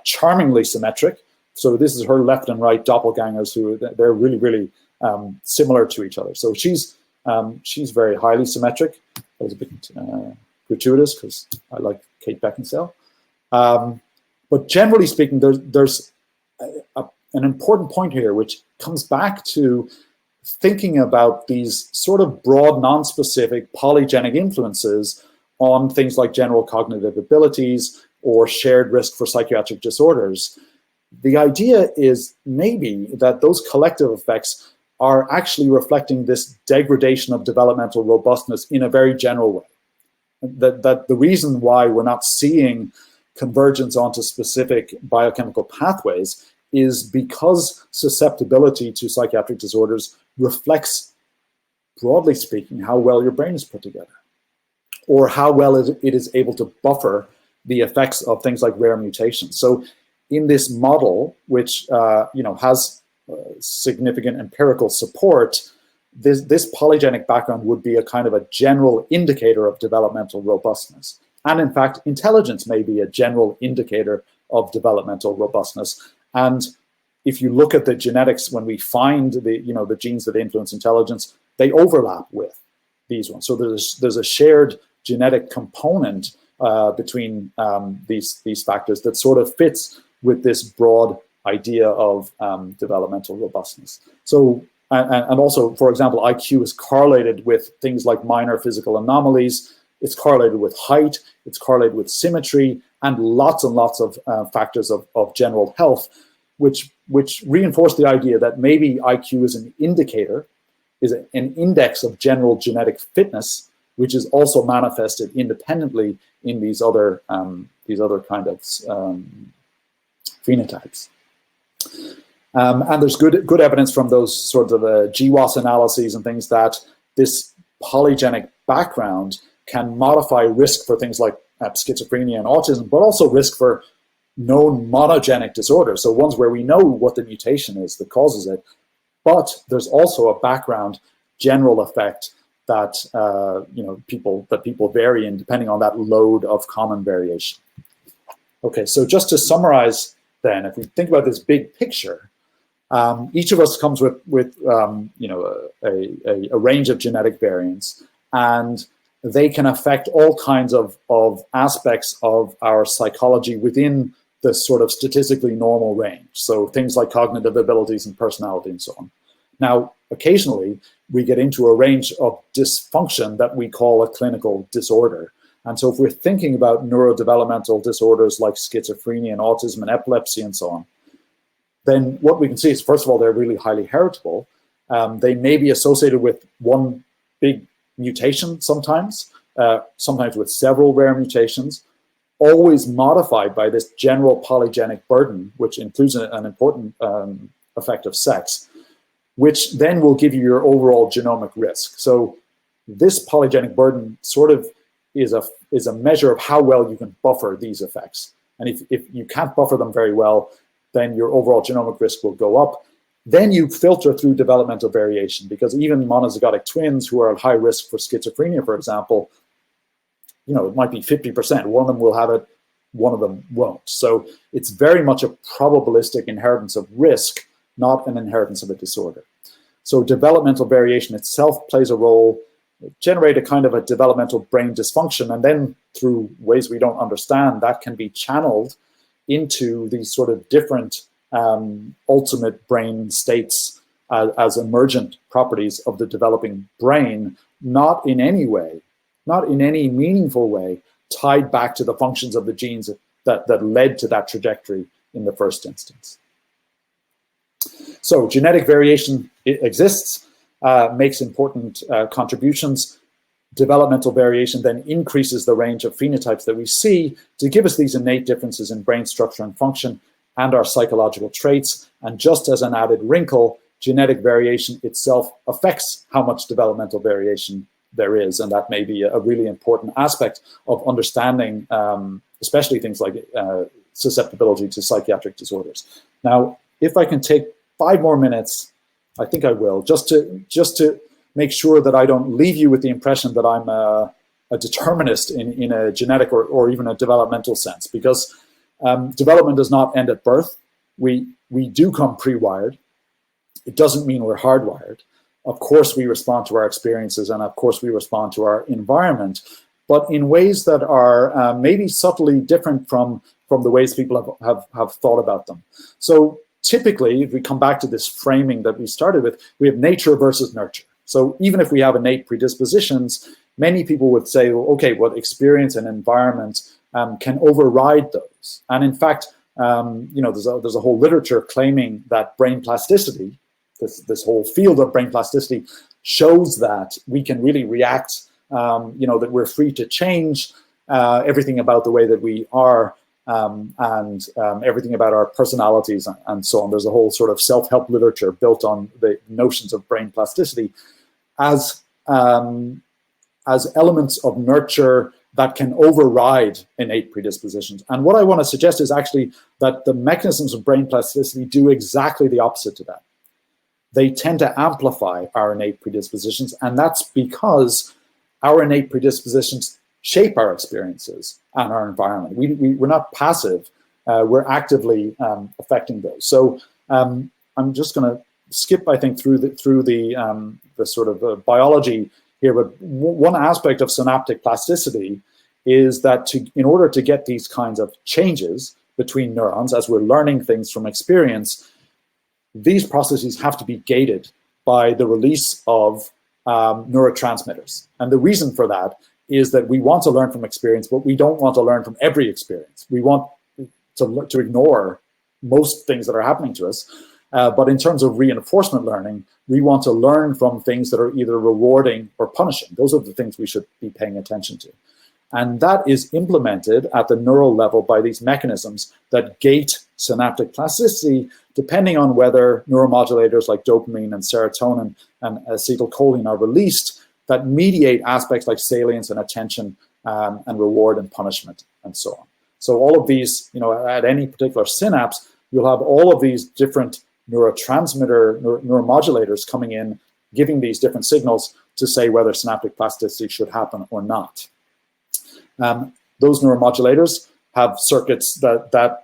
charmingly symmetric. So this is her left and right doppelgangers, who they're really, really similar to each other. So she's very highly symmetric. That was a bit gratuitous because I like Kate Beckinsale. But generally speaking, there's an important point here, which comes back to thinking about these sort of broad, non-specific polygenic influences on things like general cognitive abilities or shared risk for psychiatric disorders. The idea is maybe that those collective effects are actually reflecting this degradation of developmental robustness in a very general way. That the reason why we're not seeing convergence onto specific biochemical pathways is because susceptibility to psychiatric disorders reflects, broadly speaking, how well your brain is put together, or how well it is able to buffer the effects of things like rare mutations. So in this model, which has significant empirical support, this polygenic background would be a kind of a general indicator of developmental robustness. And in fact, intelligence may be a general indicator of developmental robustness. And if you look at the genetics, when we find the genes that influence intelligence, they overlap with these ones. So there's a shared genetic component between these factors that sort of fits with this broad idea of developmental robustness. So, and also, for example, IQ is correlated with things like minor physical anomalies. It's correlated with height. It's correlated with symmetry, and lots of factors of general health, which reinforce the idea that maybe IQ is an indicator, is an index of general genetic fitness, which is also manifested independently in these other kind of phenotypes. And there's good evidence from those sorts of GWAS analyses and things that this polygenic background can modify risk for things like schizophrenia and autism, but also risk for known monogenic disorders. So ones where we know what the mutation is that causes it, but there's also a background general effect that people vary in depending on that load of common variation. Okay, so just to summarize, then, if we think about this big picture, each of us comes with a range of genetic variants, and they can affect all kinds of aspects of our psychology within the sort of statistically normal range. So things like cognitive abilities and personality and so on. Now, occasionally, we get into a range of dysfunction that we call a clinical disorder. And so if we're thinking about neurodevelopmental disorders like schizophrenia and autism and epilepsy and so on, then what we can see is, first of all, they're really highly heritable. They may be associated with one big mutation sometimes, sometimes with several rare mutations, always modified by this general polygenic burden, which includes an important effect of sex, which then will give you your overall genomic risk. So this polygenic burden sort of is a measure of how well you can buffer these effects. And if you can't buffer them very well, then your overall genomic risk will go up. Then you filter through developmental variation, because even monozygotic twins who are at high risk for schizophrenia, for example, you know, it might be 50%. One of them will have it, one of them won't. So it's very much a probabilistic inheritance of risk, not an inheritance of a disorder. So developmental variation itself plays a role, generate a kind of a developmental brain dysfunction, and then through ways we don't understand, that can be channeled into these sort of different ultimate brain states as emergent properties of the developing brain, not in any way, not in any meaningful way, tied back to the functions of the genes that led to that trajectory in the first instance. So genetic variation exists, makes important contributions. Developmental variation then increases the range of phenotypes that we see to give us these innate differences in brain structure and function and our psychological traits. And just as an added wrinkle, genetic variation itself affects how much developmental variation there is. And that may be a really important aspect of understanding, especially things like susceptibility to psychiatric disorders. Now, if I can take 5 more minutes, I think I will, just to make sure that I don't leave you with the impression that I'm a determinist in a genetic or even a developmental sense, because development does not end at birth. We do come pre-wired. It doesn't mean we're hardwired. Of course, we respond to our experiences, and of course, we respond to our environment, but in ways that are maybe subtly different from the ways people have thought about them. So typically, if we come back to this framing that we started with, we have nature versus nurture. So even if we have innate predispositions, many people would say, well, okay, well, experience and environment can override those. And in fact, you know, there's a whole literature claiming that brain plasticity, this whole field of brain plasticity, shows that we can really react, you know, that we're free to change everything about the way that we are, and everything about our personalities and so on. There's a whole sort of self-help literature built on the notions of brain plasticity as elements of nurture that can override innate predispositions. And what I want to suggest is actually that the mechanisms of brain plasticity do exactly the opposite to that. They tend to amplify our innate predispositions, and that's because our innate predispositions shape our experiences and our environment. We're not passive, we're actively affecting those. So I'm just going to skip, I think, through the sort of biology here, but one aspect of synaptic plasticity is that in order to get these kinds of changes between neurons, as we're learning things from experience, these processes have to be gated by the release of neurotransmitters. And the reason for that is that we want to learn from experience, but we don't want to learn from every experience. We want to ignore most things that are happening to us. But in terms of reinforcement learning, we want to learn from things that are either rewarding or punishing. Those are the things we should be paying attention to. And that is implemented at the neural level by these mechanisms that gate synaptic plasticity, depending on whether neuromodulators like dopamine and serotonin and acetylcholine are released, that mediate aspects like salience and attention and reward and punishment and so on. So all of these, you know, at any particular synapse, you'll have all of these different neuromodulators coming in, giving these different signals to say whether synaptic plasticity should happen or not. Those neuromodulators have circuits that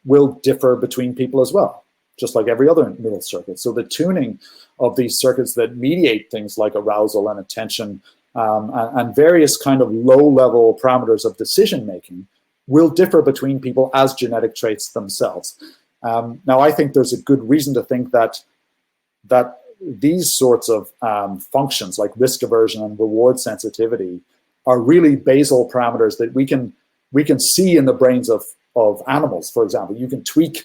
will differ between people as well, just like every other neural circuit. So the tuning of these circuits that mediate things like arousal and attention and various kind of low-level parameters of decision-making will differ between people as genetic traits themselves. Now, I think there's a good reason to think that these sorts of functions like risk aversion and reward sensitivity are really basal parameters that we can see in the brains of animals. For example, you can tweak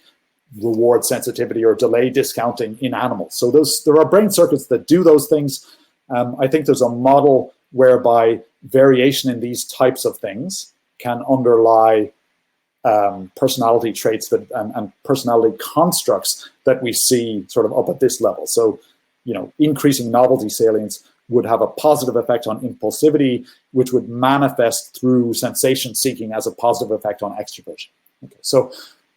reward sensitivity or delay discounting in animals. So there are brain circuits that do those things. I think there's a model whereby variation in these types of things can underlie personality traits and personality constructs that we see sort of up at this level. So, increasing novelty salience would have a positive effect on impulsivity, which would manifest through sensation seeking as a positive effect on extroversion. Okay, so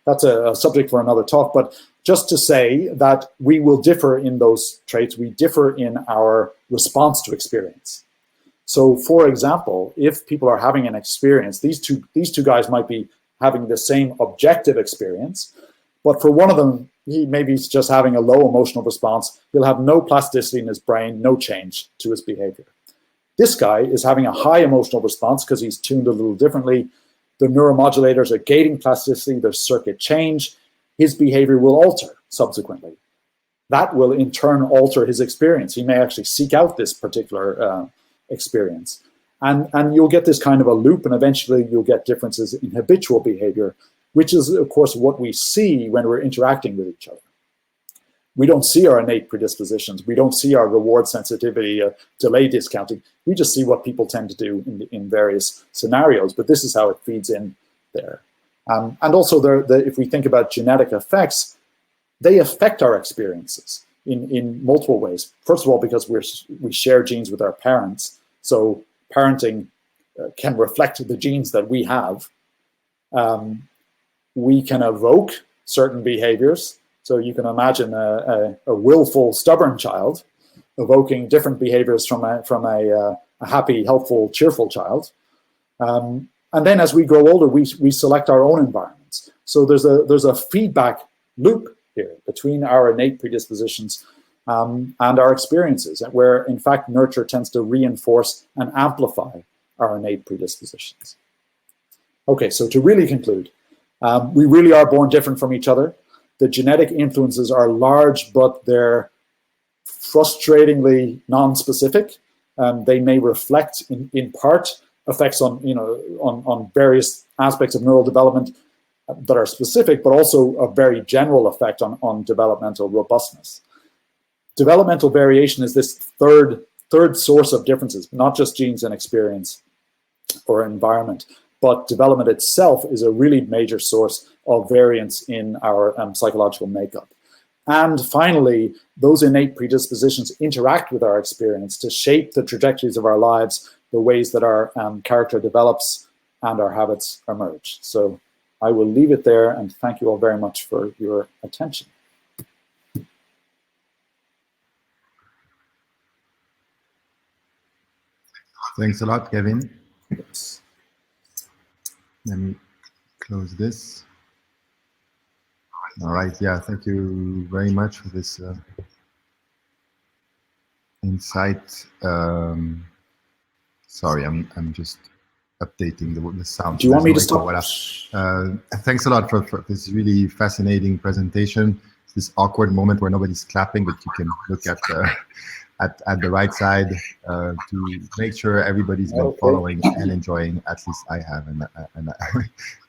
that's a subject for another talk, but just to say that we will differ in those traits, we differ in our response to experience. So, for example, if people are having an experience, these two guys might be having the same objective experience, but for one of them, maybe he's just having a low emotional response. He'll have no plasticity in his brain, no change to his behavior. This guy is having a high emotional response because he's tuned a little differently. The neuromodulators are gating plasticity, there's circuit change. His behavior will alter subsequently. That will in turn alter his experience. He may actually seek out this particular experience. And you'll get this kind of a loop, and eventually you'll get differences in habitual behavior, which is, of course, what we see when we're interacting with each other. We don't see our innate predispositions. We don't see our reward sensitivity, delay discounting. We just see what people tend to do in various scenarios, but this is how it feeds in there. And also, if we think about genetic effects, they affect our experiences in multiple ways. First of all, because we share genes with our parents, so parenting can reflect the genes that we have. We can evoke certain behaviors. So you can imagine a willful, stubborn child evoking different behaviors from a happy, helpful, cheerful child. And then as we grow older, we select our own environments. So there's a feedback loop here between our innate predispositions and our experiences, where in fact nurture tends to reinforce and amplify our innate predispositions. Okay, so to really conclude, we really are born different from each other. The genetic influences are large, but they're frustratingly non-specific. They may reflect, in part, effects on various aspects of neural development that are specific, but also a very general effect on developmental robustness. Developmental variation is this third source of differences, not just genes and experience or environment, but development itself is a really major source of variance in our psychological makeup. And finally, those innate predispositions interact with our experience to shape the trajectories of our lives, the ways that our character develops and our habits emerge. So I will leave it there, and thank you all very much for your attention. Thanks a lot, Kevin. Yes. Let me close this. All right, yeah, thank you very much for this insight. Sorry, I'm just updating the sound. Do you want me to stop? Voilà. Thanks a lot for this really fascinating presentation. It's this awkward moment where nobody's clapping, but you can look at the right side to make sure everybody's been following and enjoying. At least I have,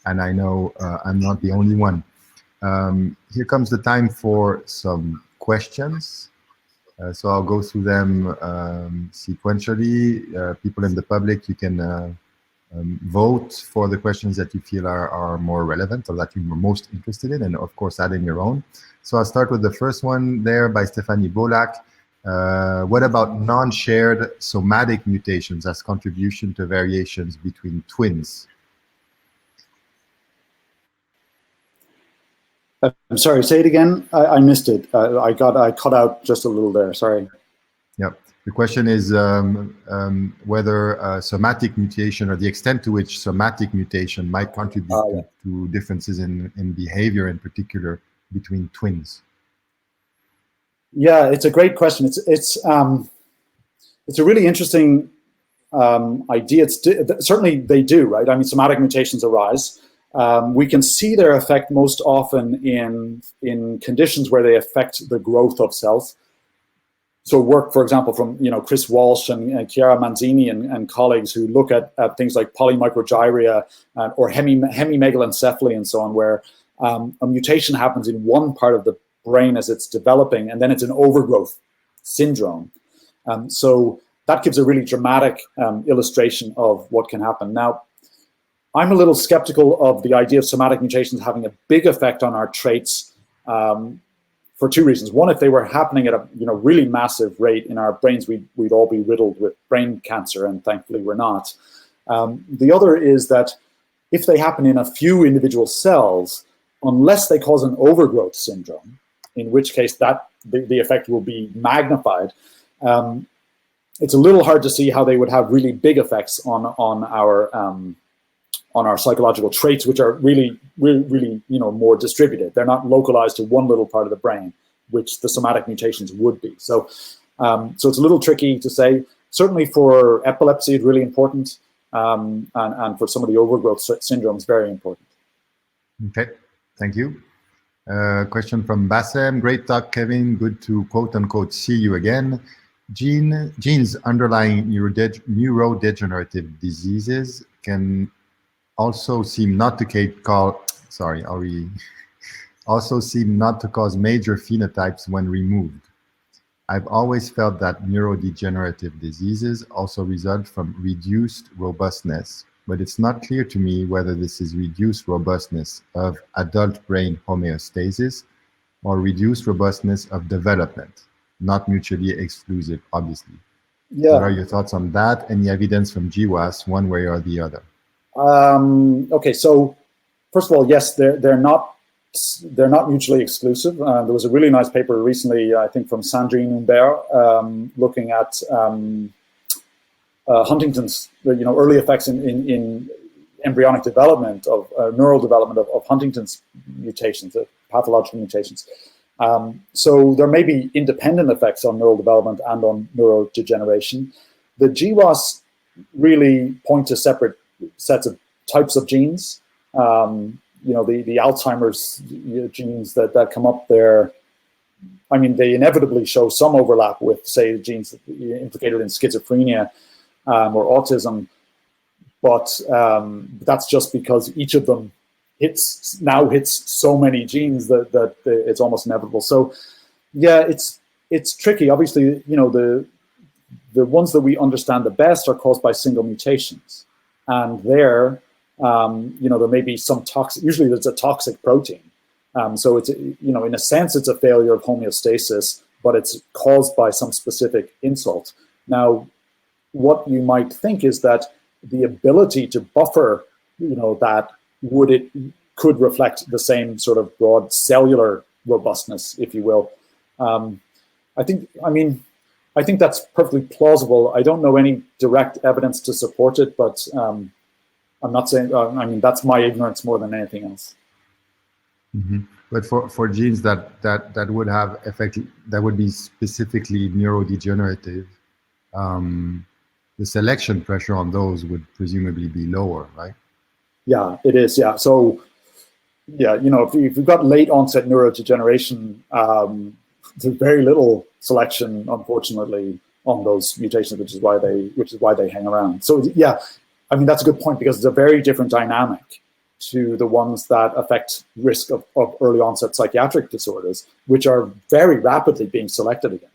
and I know I'm not the only one. Here comes the time for some questions. So I'll go through them sequentially. People in the public, you can vote for the questions that you feel are more relevant or that you're most interested in, and of course add in your own. So I'll start with the first one there by Stephanie Bolak. What about non-shared somatic mutations as contribution to variations between twins? I'm sorry, say it again. I missed it. I cut out just a little there. Sorry. Yep. The question is whether somatic mutation or the extent to which somatic mutation might contribute to differences in behavior, in particular between twins. Yeah, it's a great question. It's a really interesting ideas, certainly they do, right? I mean, somatic mutations arise. We can see their effect most often in conditions where they affect the growth of cells. So work, for example, from Chris Walsh and Chiara Manzini and colleagues who look at things like polymicrogyria or hemimegalencephaly and so on, where a mutation happens in one part of the brain as it's developing, and then it's an overgrowth syndrome. So that gives a really dramatic illustration of what can happen. Now, I'm a little skeptical of the idea of somatic mutations having a big effect on our traits for two reasons. One, if they were happening at a really massive rate in our brains, we'd all be riddled with brain cancer, and thankfully we're not. The other is that if they happen in a few individual cells, unless they cause an overgrowth syndrome, in which case the effect will be magnified, it's a little hard to see how they would have really big effects on our psychological traits, which are really more distributed. They're not localized to one little part of the brain, which the somatic mutations would be. So it's a little tricky to say. Certainly for epilepsy, it's really important, and for some of the overgrowth syndromes, very important. Okay, thank you. Question from Bassem. Great talk, Kevin. Good to quote unquote see you again. Genes underlying neurodegenerative diseases can also seem not to cause major phenotypes when removed. I've always felt that neurodegenerative diseases also result from reduced robustness, but it's not clear to me whether this is reduced robustness of adult brain homeostasis or reduced robustness of development, not mutually exclusive, obviously. Yeah. What are your thoughts on that? Any evidence from GWAS one way or the other? Okay, so first of all, yes, they're not mutually exclusive. There was a really nice paper recently, I think, from Sandrine Humbert, looking at Huntington's, early effects in embryonic development of neural development of Huntington's mutations, pathological mutations. So there may be independent effects on neural development and on neurodegeneration. The GWAS really point to separate sets of types of genes. The Alzheimer's genes that come up there, I mean, they inevitably show some overlap with, say, genes implicated in schizophrenia or autism, but that's just because each of them now hits so many genes that it's almost inevitable. So, yeah, it's tricky. Obviously, the ones that we understand the best are caused by single mutations, and there may be some toxic. Usually, there's a toxic protein. So it's in a sense, it's a failure of homeostasis, but it's caused by some specific insult. Now, what you might think is that the ability to buffer, that could reflect the same sort of broad cellular robustness, if you will. I think that's perfectly plausible. I don't know any direct evidence to support it, but I'm not saying. That's my ignorance more than anything else. Mm-hmm. But for genes that would have effect, that would be specifically neurodegenerative, the selection pressure on those would presumably be lower, right? Yeah, it is. Yeah. So, yeah, if you've got late onset neurodegeneration, there's very little selection, unfortunately, on those mutations, which is why they hang around. So, yeah, that's a good point, because it's a very different dynamic to the ones that affect risk of early onset psychiatric disorders, which are very rapidly being selected against.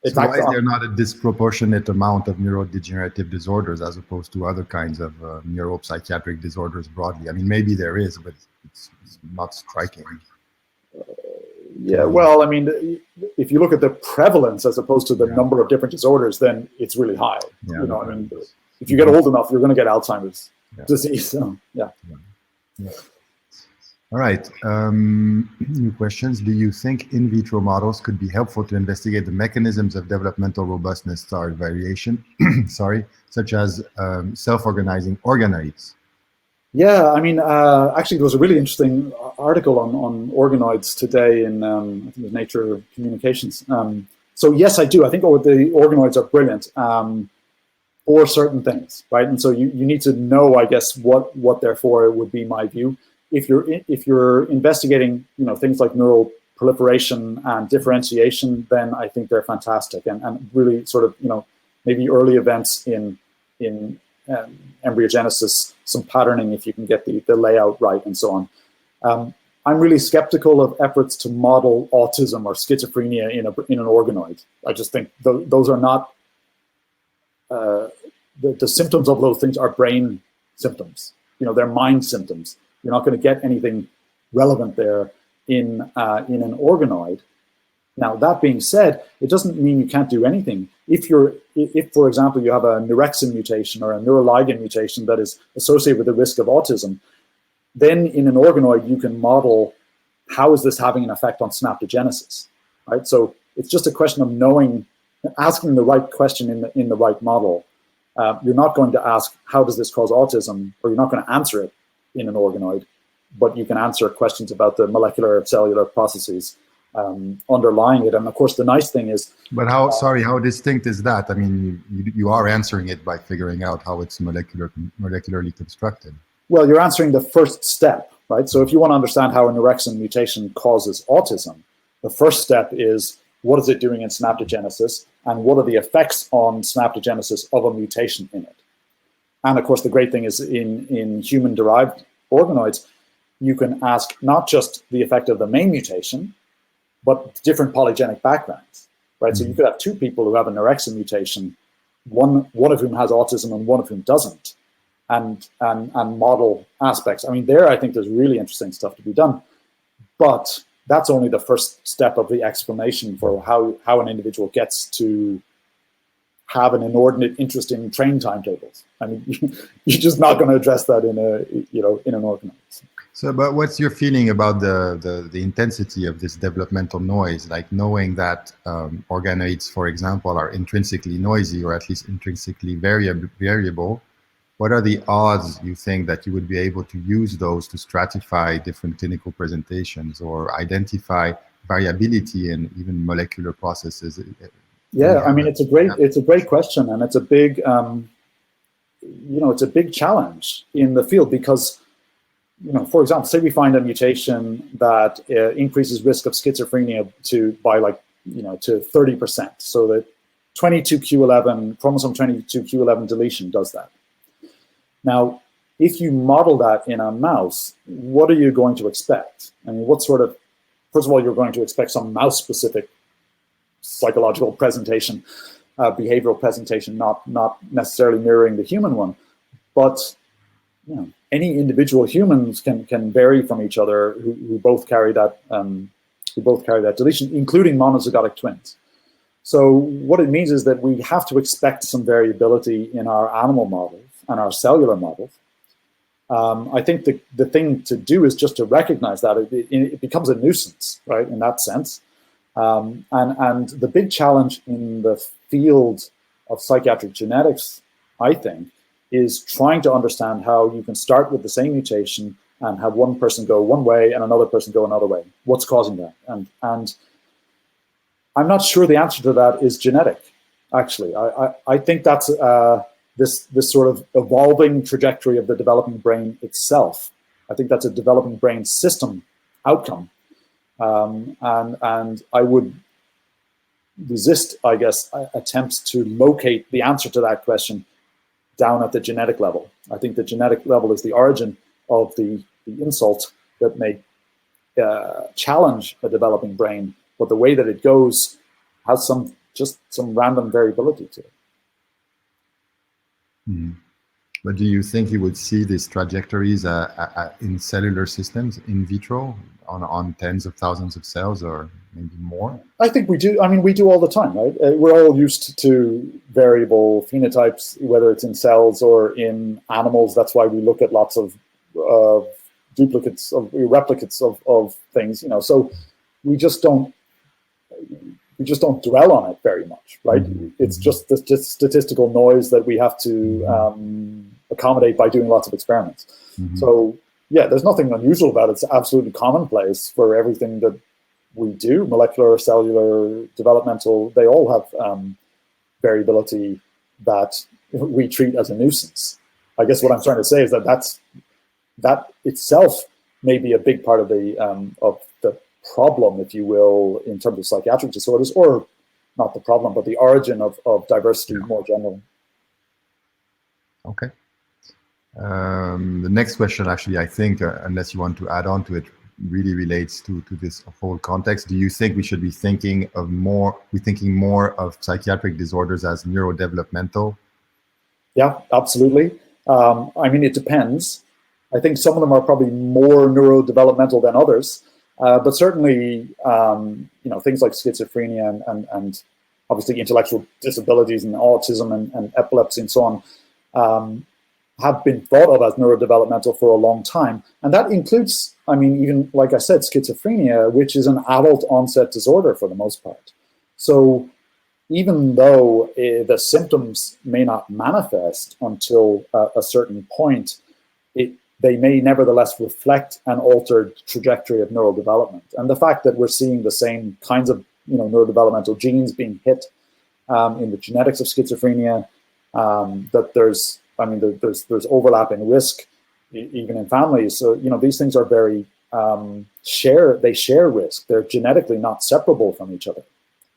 So why is there not a disproportionate amount of neurodegenerative disorders as opposed to other kinds of neuropsychiatric disorders broadly? Maybe there is, but it's not striking. Yeah, well, if you look at the prevalence as opposed to the number of different disorders, then it's really high. Yeah, if you get old enough, you're going to get Alzheimer's disease. So, yeah. All right. New questions. Do you think in vitro models could be helpful to investigate the mechanisms of developmental robustness variation, such as self-organizing organoids? Yeah, actually, there was a really interesting article on organoids today in I think it was Nature Communications. So yes, I do. I think the organoids are brilliant. for certain things, right? And so you need to know, I guess, what they're for would be my view. If you're investigating, things like neural proliferation and differentiation, then I think they're fantastic and really sort of, maybe early events in embryogenesis, some patterning if you can get the layout right and so on. I'm really skeptical of efforts to model autism or schizophrenia in an organoid. I just think those are not, the symptoms of those things are brain symptoms. They're mind symptoms. You're not going to get anything relevant there in an organoid. Now, that being said, it doesn't mean you can't do anything. If, for example, you have a neurexin mutation or a neuroligin mutation that is associated with the risk of autism, then in an organoid, you can model how is this having an effect on synaptogenesis, right? So it's just a question of asking the right question in the right model. You're not going to ask, how does this cause autism? Or you're not going to answer it in an organoid, but you can answer questions about the molecular cellular processes underlying it. And of course, the nice thing is... But how distinct is that? I mean, you are answering it by figuring out how it's molecularly constructed. Well, you're answering the first step, right? So if you want to understand how a neurexin mutation causes autism, the first step is, what is it doing in synaptogenesis, and what are the effects on synaptogenesis of a mutation in it? And of course, the great thing is in human-derived organoids, you can ask not just the effect of the main mutation, but different polygenic backgrounds, right? Mm-hmm. So you could have two people who have a neurexin mutation, one of whom has autism and one of whom doesn't, and model aspects. I mean, I think there's really interesting stuff to be done, but that's only the first step of the explanation for how an individual gets to have an inordinate interest in train timetables. I mean, you're just not going to address that in an organoid. So, but what's your feeling about the intensity of this developmental noise? Like knowing that organoids, for example, are intrinsically noisy or at least intrinsically variable. What are the odds you think that you would be able to use those to stratify different clinical presentations or identify variability in even molecular processes? Yeah, I mean, it's a great question, and it's a big, it's a big challenge in the field because, for example, say we find a mutation that increases risk of schizophrenia by 30%. So the 22q11 chromosome 22q11 deletion does that. Now, if you model that in a mouse, what are you going to expect? I mean, first of all, you're going to expect some mouse-specific psychological presentation, behavioral presentation, not necessarily mirroring the human one. But, any individual humans can vary from each other who both carry that deletion, including monozygotic twins. So what it means is that we have to expect some variability in our animal models and our cellular models. I think the thing to do is just to recognize that it becomes a nuisance, right, in that sense. And the big challenge in the field of psychiatric genetics, I think, is trying to understand how you can start with the same mutation and have one person go one way and another person go another way. What's causing that? And I'm not sure the answer to that is genetic, actually. I think that's this sort of evolving trajectory of the developing brain itself. I think that's a developing brain system outcome. And I would resist, I guess, attempts to locate the answer to that question down at the genetic level. I think the genetic level is the origin of the insult that may challenge a developing brain, but the way that it goes has some random variability to it. Mm-hmm. But do you think you would see these trajectories in cellular systems in vitro on tens of thousands of cells or maybe more? I think we do. I mean, we do all the time, right? We're all used to variable phenotypes, whether it's in cells or in animals. That's why we look at lots of duplicates of replicates of things, So we just don't dwell on it very much, right? Mm-hmm. It's just the statistical noise that we have to accommodate by doing lots of experiments. Mm-hmm. So yeah, there's nothing unusual about it. It's absolutely commonplace for everything that we do, molecular, cellular, developmental. They all have variability that, we treat as a nuisance. I guess what I'm trying to say is that itself may be a big part of the problem, if you will, in terms of psychiatric disorders, or not the problem, but the origin of diversity more generally. Okay. The next question, actually, I think, unless you want to add on to it, really relates to this whole context. Do you think we should be thinking more of psychiatric disorders as neurodevelopmental? Yeah, absolutely. I mean, it depends. I think some of them are probably more neurodevelopmental than others, but certainly, things like schizophrenia and obviously intellectual disabilities and autism and epilepsy and so on have been thought of as neurodevelopmental for a long time. And that includes, I mean, even like I said, schizophrenia, which is an adult onset disorder for the most part. So even though the symptoms may not manifest until a certain point, they may nevertheless reflect an altered trajectory of neural development. And the fact that we're seeing the same kinds of neurodevelopmental genes being hit in the genetics of schizophrenia, that there's overlapping risk even in families. So these things are very they share risk. They're genetically not separable from each other.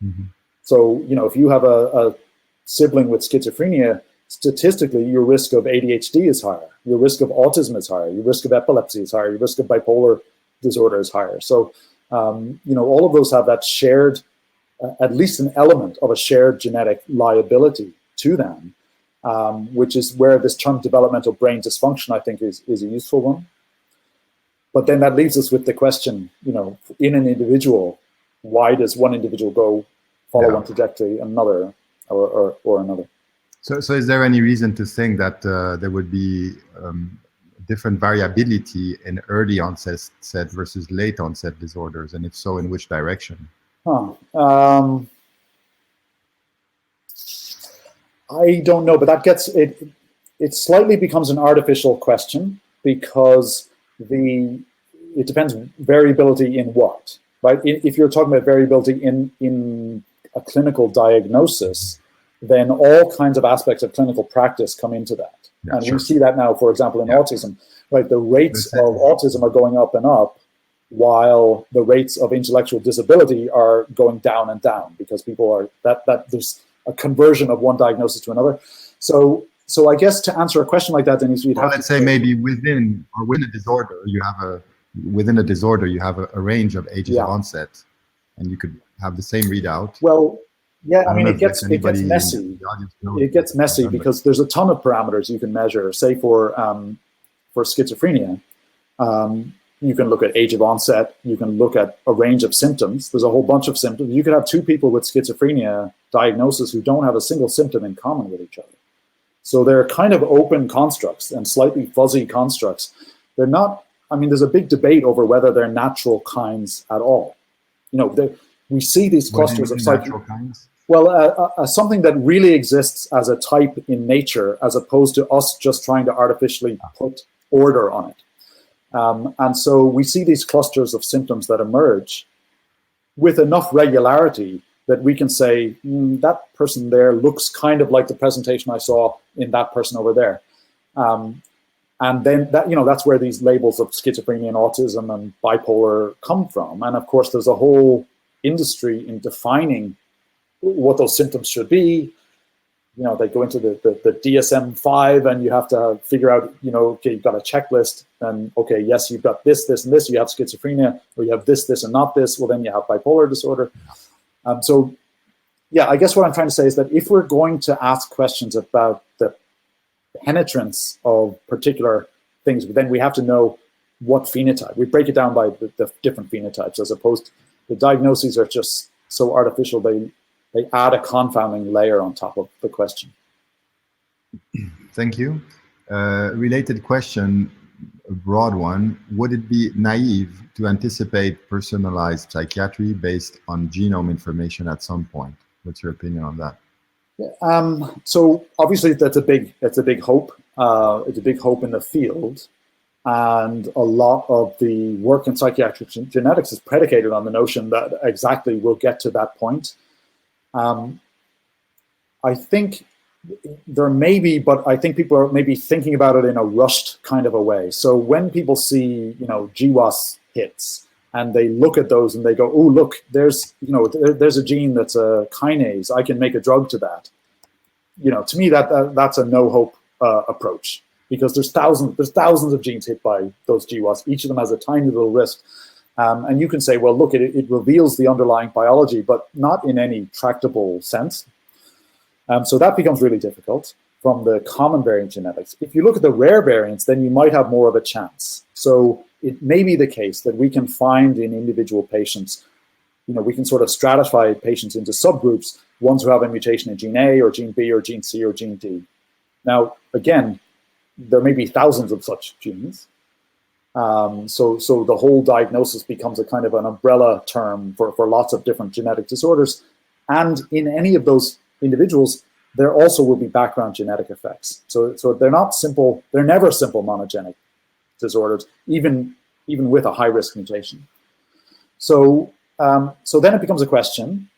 Mm-hmm. So if you have a sibling with schizophrenia, statistically your risk of ADHD is higher, your risk of autism is higher, your risk of epilepsy is higher, your risk of bipolar disorder is higher. So all of those have that shared, at least an element of a shared genetic liability to them. Which is where this term developmental brain dysfunction, I think, is a useful one. But then that leaves us with the question, in an individual, why does one individual follow one trajectory, another, or another? So is there any reason to think that there would be different variability in early onset versus late onset disorders? And if so, in which direction? I don't know, but that gets it. It slightly becomes an artificial question because it depends variability in what, right? If you're talking about variability in a clinical diagnosis, then all kinds of aspects of clinical practice come into that, and we see that now, for example, in autism, right? The rates of autism are going up and up, while the rates of intellectual disability are going down and down because people are that there's a conversion of one diagnosis to another. So I guess to answer a question like that, then you'd have let's say maybe within a disorder, you have a range of ages of onset, and you could have the same readout. Well, yeah, I mean, it gets messy. It gets messy because there's a ton of parameters you can measure. Say for schizophrenia, you can look at age of onset. You can look at a range of symptoms. There's a whole bunch of symptoms. You could have two people with schizophrenia diagnosis who don't have a single symptom in common with each other. So they're kind of open constructs and slightly fuzzy constructs. They're not, I mean, there's a big debate over whether they're natural kinds at all. We see these clusters of natural kinds. Well, something that really exists as a type in nature, as opposed to us just trying to artificially put order on it. And so we see these clusters of symptoms that emerge with enough regularity that we can say, that person there looks kind of like the presentation I saw in that person over there. And then that's where these labels of schizophrenia and autism and bipolar come from. And of course, there's a whole industry in defining what those symptoms should be. They go into the DSM-5, and you have to figure out, okay, you've got a checklist, and okay, yes, you've got this, this, and this. You have schizophrenia, or you have this, this, and not this. Well, then you have bipolar disorder. So, yeah, I guess what I'm trying to say is that if we're going to ask questions about the penetrance of particular things, then we have to know what phenotype. We break it down by the different phenotypes, as opposed to the diagnoses are just so artificial. They add a confounding layer on top of the question. Thank you. Related question, a broad one. Would it be naive to anticipate personalized psychiatry based on genome information at some point? What's your opinion on that? So obviously that's a big hope. It's a big hope in the field. And a lot of the work in psychiatric genetics is predicated on the notion that exactly we'll get to that point. I think there may be, but I think people are maybe thinking about it in a rushed kind of a way. So when people see, GWAS hits, and they look at those and they go, oh, look, there's a gene that's a kinase. I can make a drug to that. To me, that's a no hope approach, because there's thousands of genes hit by those GWAS. Each of them has a tiny little risk. And you can say, well, look, it reveals the underlying biology, but not in any tractable sense. So that becomes really difficult from the common variant genetics. If you look at the rare variants, then you might have more of a chance. So it may be the case that we can find in individual patients, we can sort of stratify patients into subgroups, ones who have a mutation in gene A or gene B or gene C or gene D. Now, again, there may be thousands of such genes. So the whole diagnosis becomes a kind of an umbrella term for lots of different genetic disorders. And in any of those individuals, there also will be background genetic effects. So they're not simple, they're never simple monogenic disorders, even with a high-risk mutation. So then it becomes a question,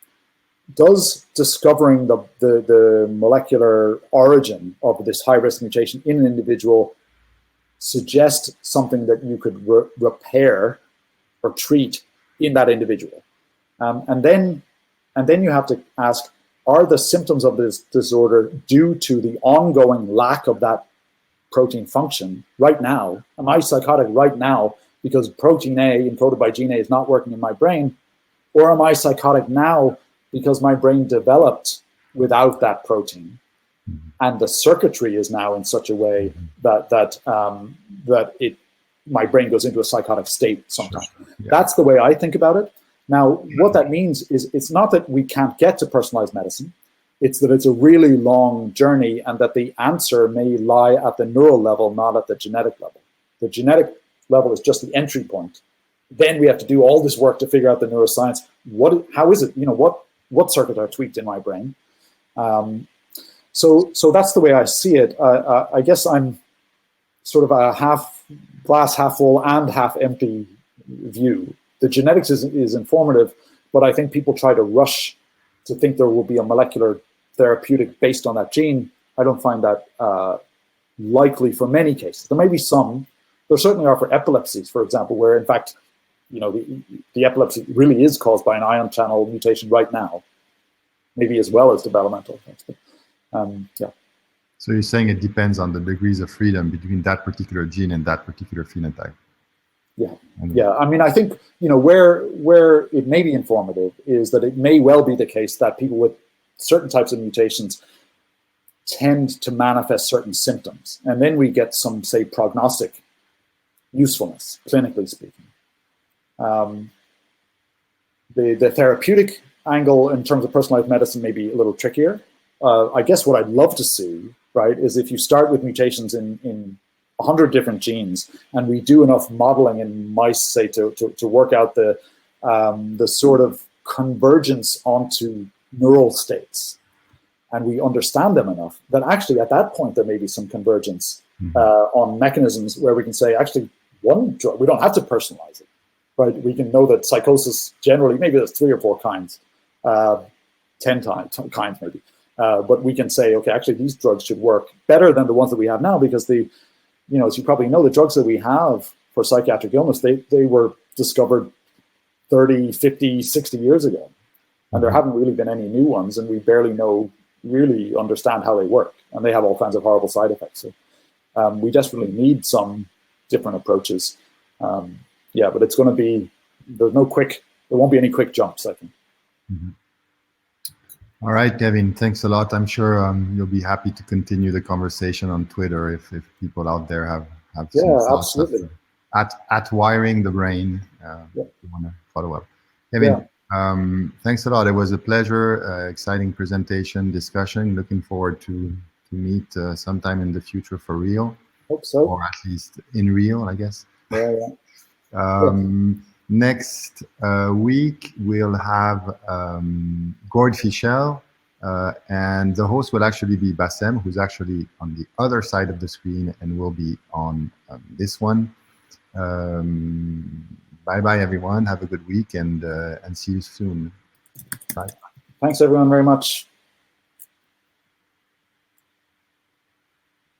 does discovering the molecular origin of this high-risk mutation in an individual suggest something that you could repair or treat in that individual? And then you have to ask, are the symptoms of this disorder due to the ongoing lack of that protein function right now? Am I psychotic right now because protein A encoded by gene A is not working in my brain? Or am I psychotic now because my brain developed without that protein, and the circuitry is now in such a way that my brain goes into a psychotic state sometimes? Sure. Yeah. That's the way I think about it. Now, what that means is it's not that we can't get to personalized medicine. It's that it's a really long journey, and that the answer may lie at the neural level, not at the genetic level. The genetic level is just the entry point. Then we have to do all this work to figure out the neuroscience. How is it? What circuits are tweaked in my brain? So that's the way I see it. I guess I'm sort of a half glass, half full and half empty view. The genetics is informative, but I think people try to rush to think there will be a molecular therapeutic based on that gene. I don't find that likely for many cases. There may be some. There certainly are for epilepsies, for example, where in fact, the epilepsy really is caused by an ion channel mutation right now, maybe as well as developmental things. Yeah. So you're saying it depends on the degrees of freedom between that particular gene and that particular phenotype. Yeah, yeah. I mean, I think where it may be informative is that it may well be the case that people with certain types of mutations tend to manifest certain symptoms, and then we get some, say, prognostic usefulness, clinically speaking. The therapeutic angle in terms of personalized medicine may be a little trickier. I guess what I'd love to see, right, is if you start with mutations in 100 different genes, and we do enough modeling in mice, say, to work out the sort of convergence onto neural states, and we understand them enough, that actually at that point there may be some convergence on mechanisms where we can say, actually, one drug, we don't have to personalize it, right? We can know that psychosis generally, maybe there's 3 or 4 kinds, 10 kinds maybe. But we can say, okay, actually these drugs should work better than the ones that we have now, because as you probably know, the drugs that we have for psychiatric illness, they were discovered 30, 50, 60 years ago. And there haven't really been any new ones, and we barely really understand how they work. And they have all kinds of horrible side effects. So we desperately need some different approaches. Yeah, but it's going to be, there won't be any quick jumps, I think. All right, Kevin, thanks a lot. I'm sure you'll be happy to continue the conversation on Twitter if people out there have some thoughts. Absolutely. At Wiring the Brain, if you want to follow up. Kevin, thanks a lot. It was a pleasure, exciting presentation, discussion. Looking forward to meet sometime in the future for real. Hope so. Or at least in real, I guess. Yeah. Next week, we'll have Gord Fischel, and the host will actually be Bassem, who's actually on the other side of the screen and will be on this one. Bye-bye, everyone. Have a good week, and see you soon. Bye. Thanks, everyone, very much.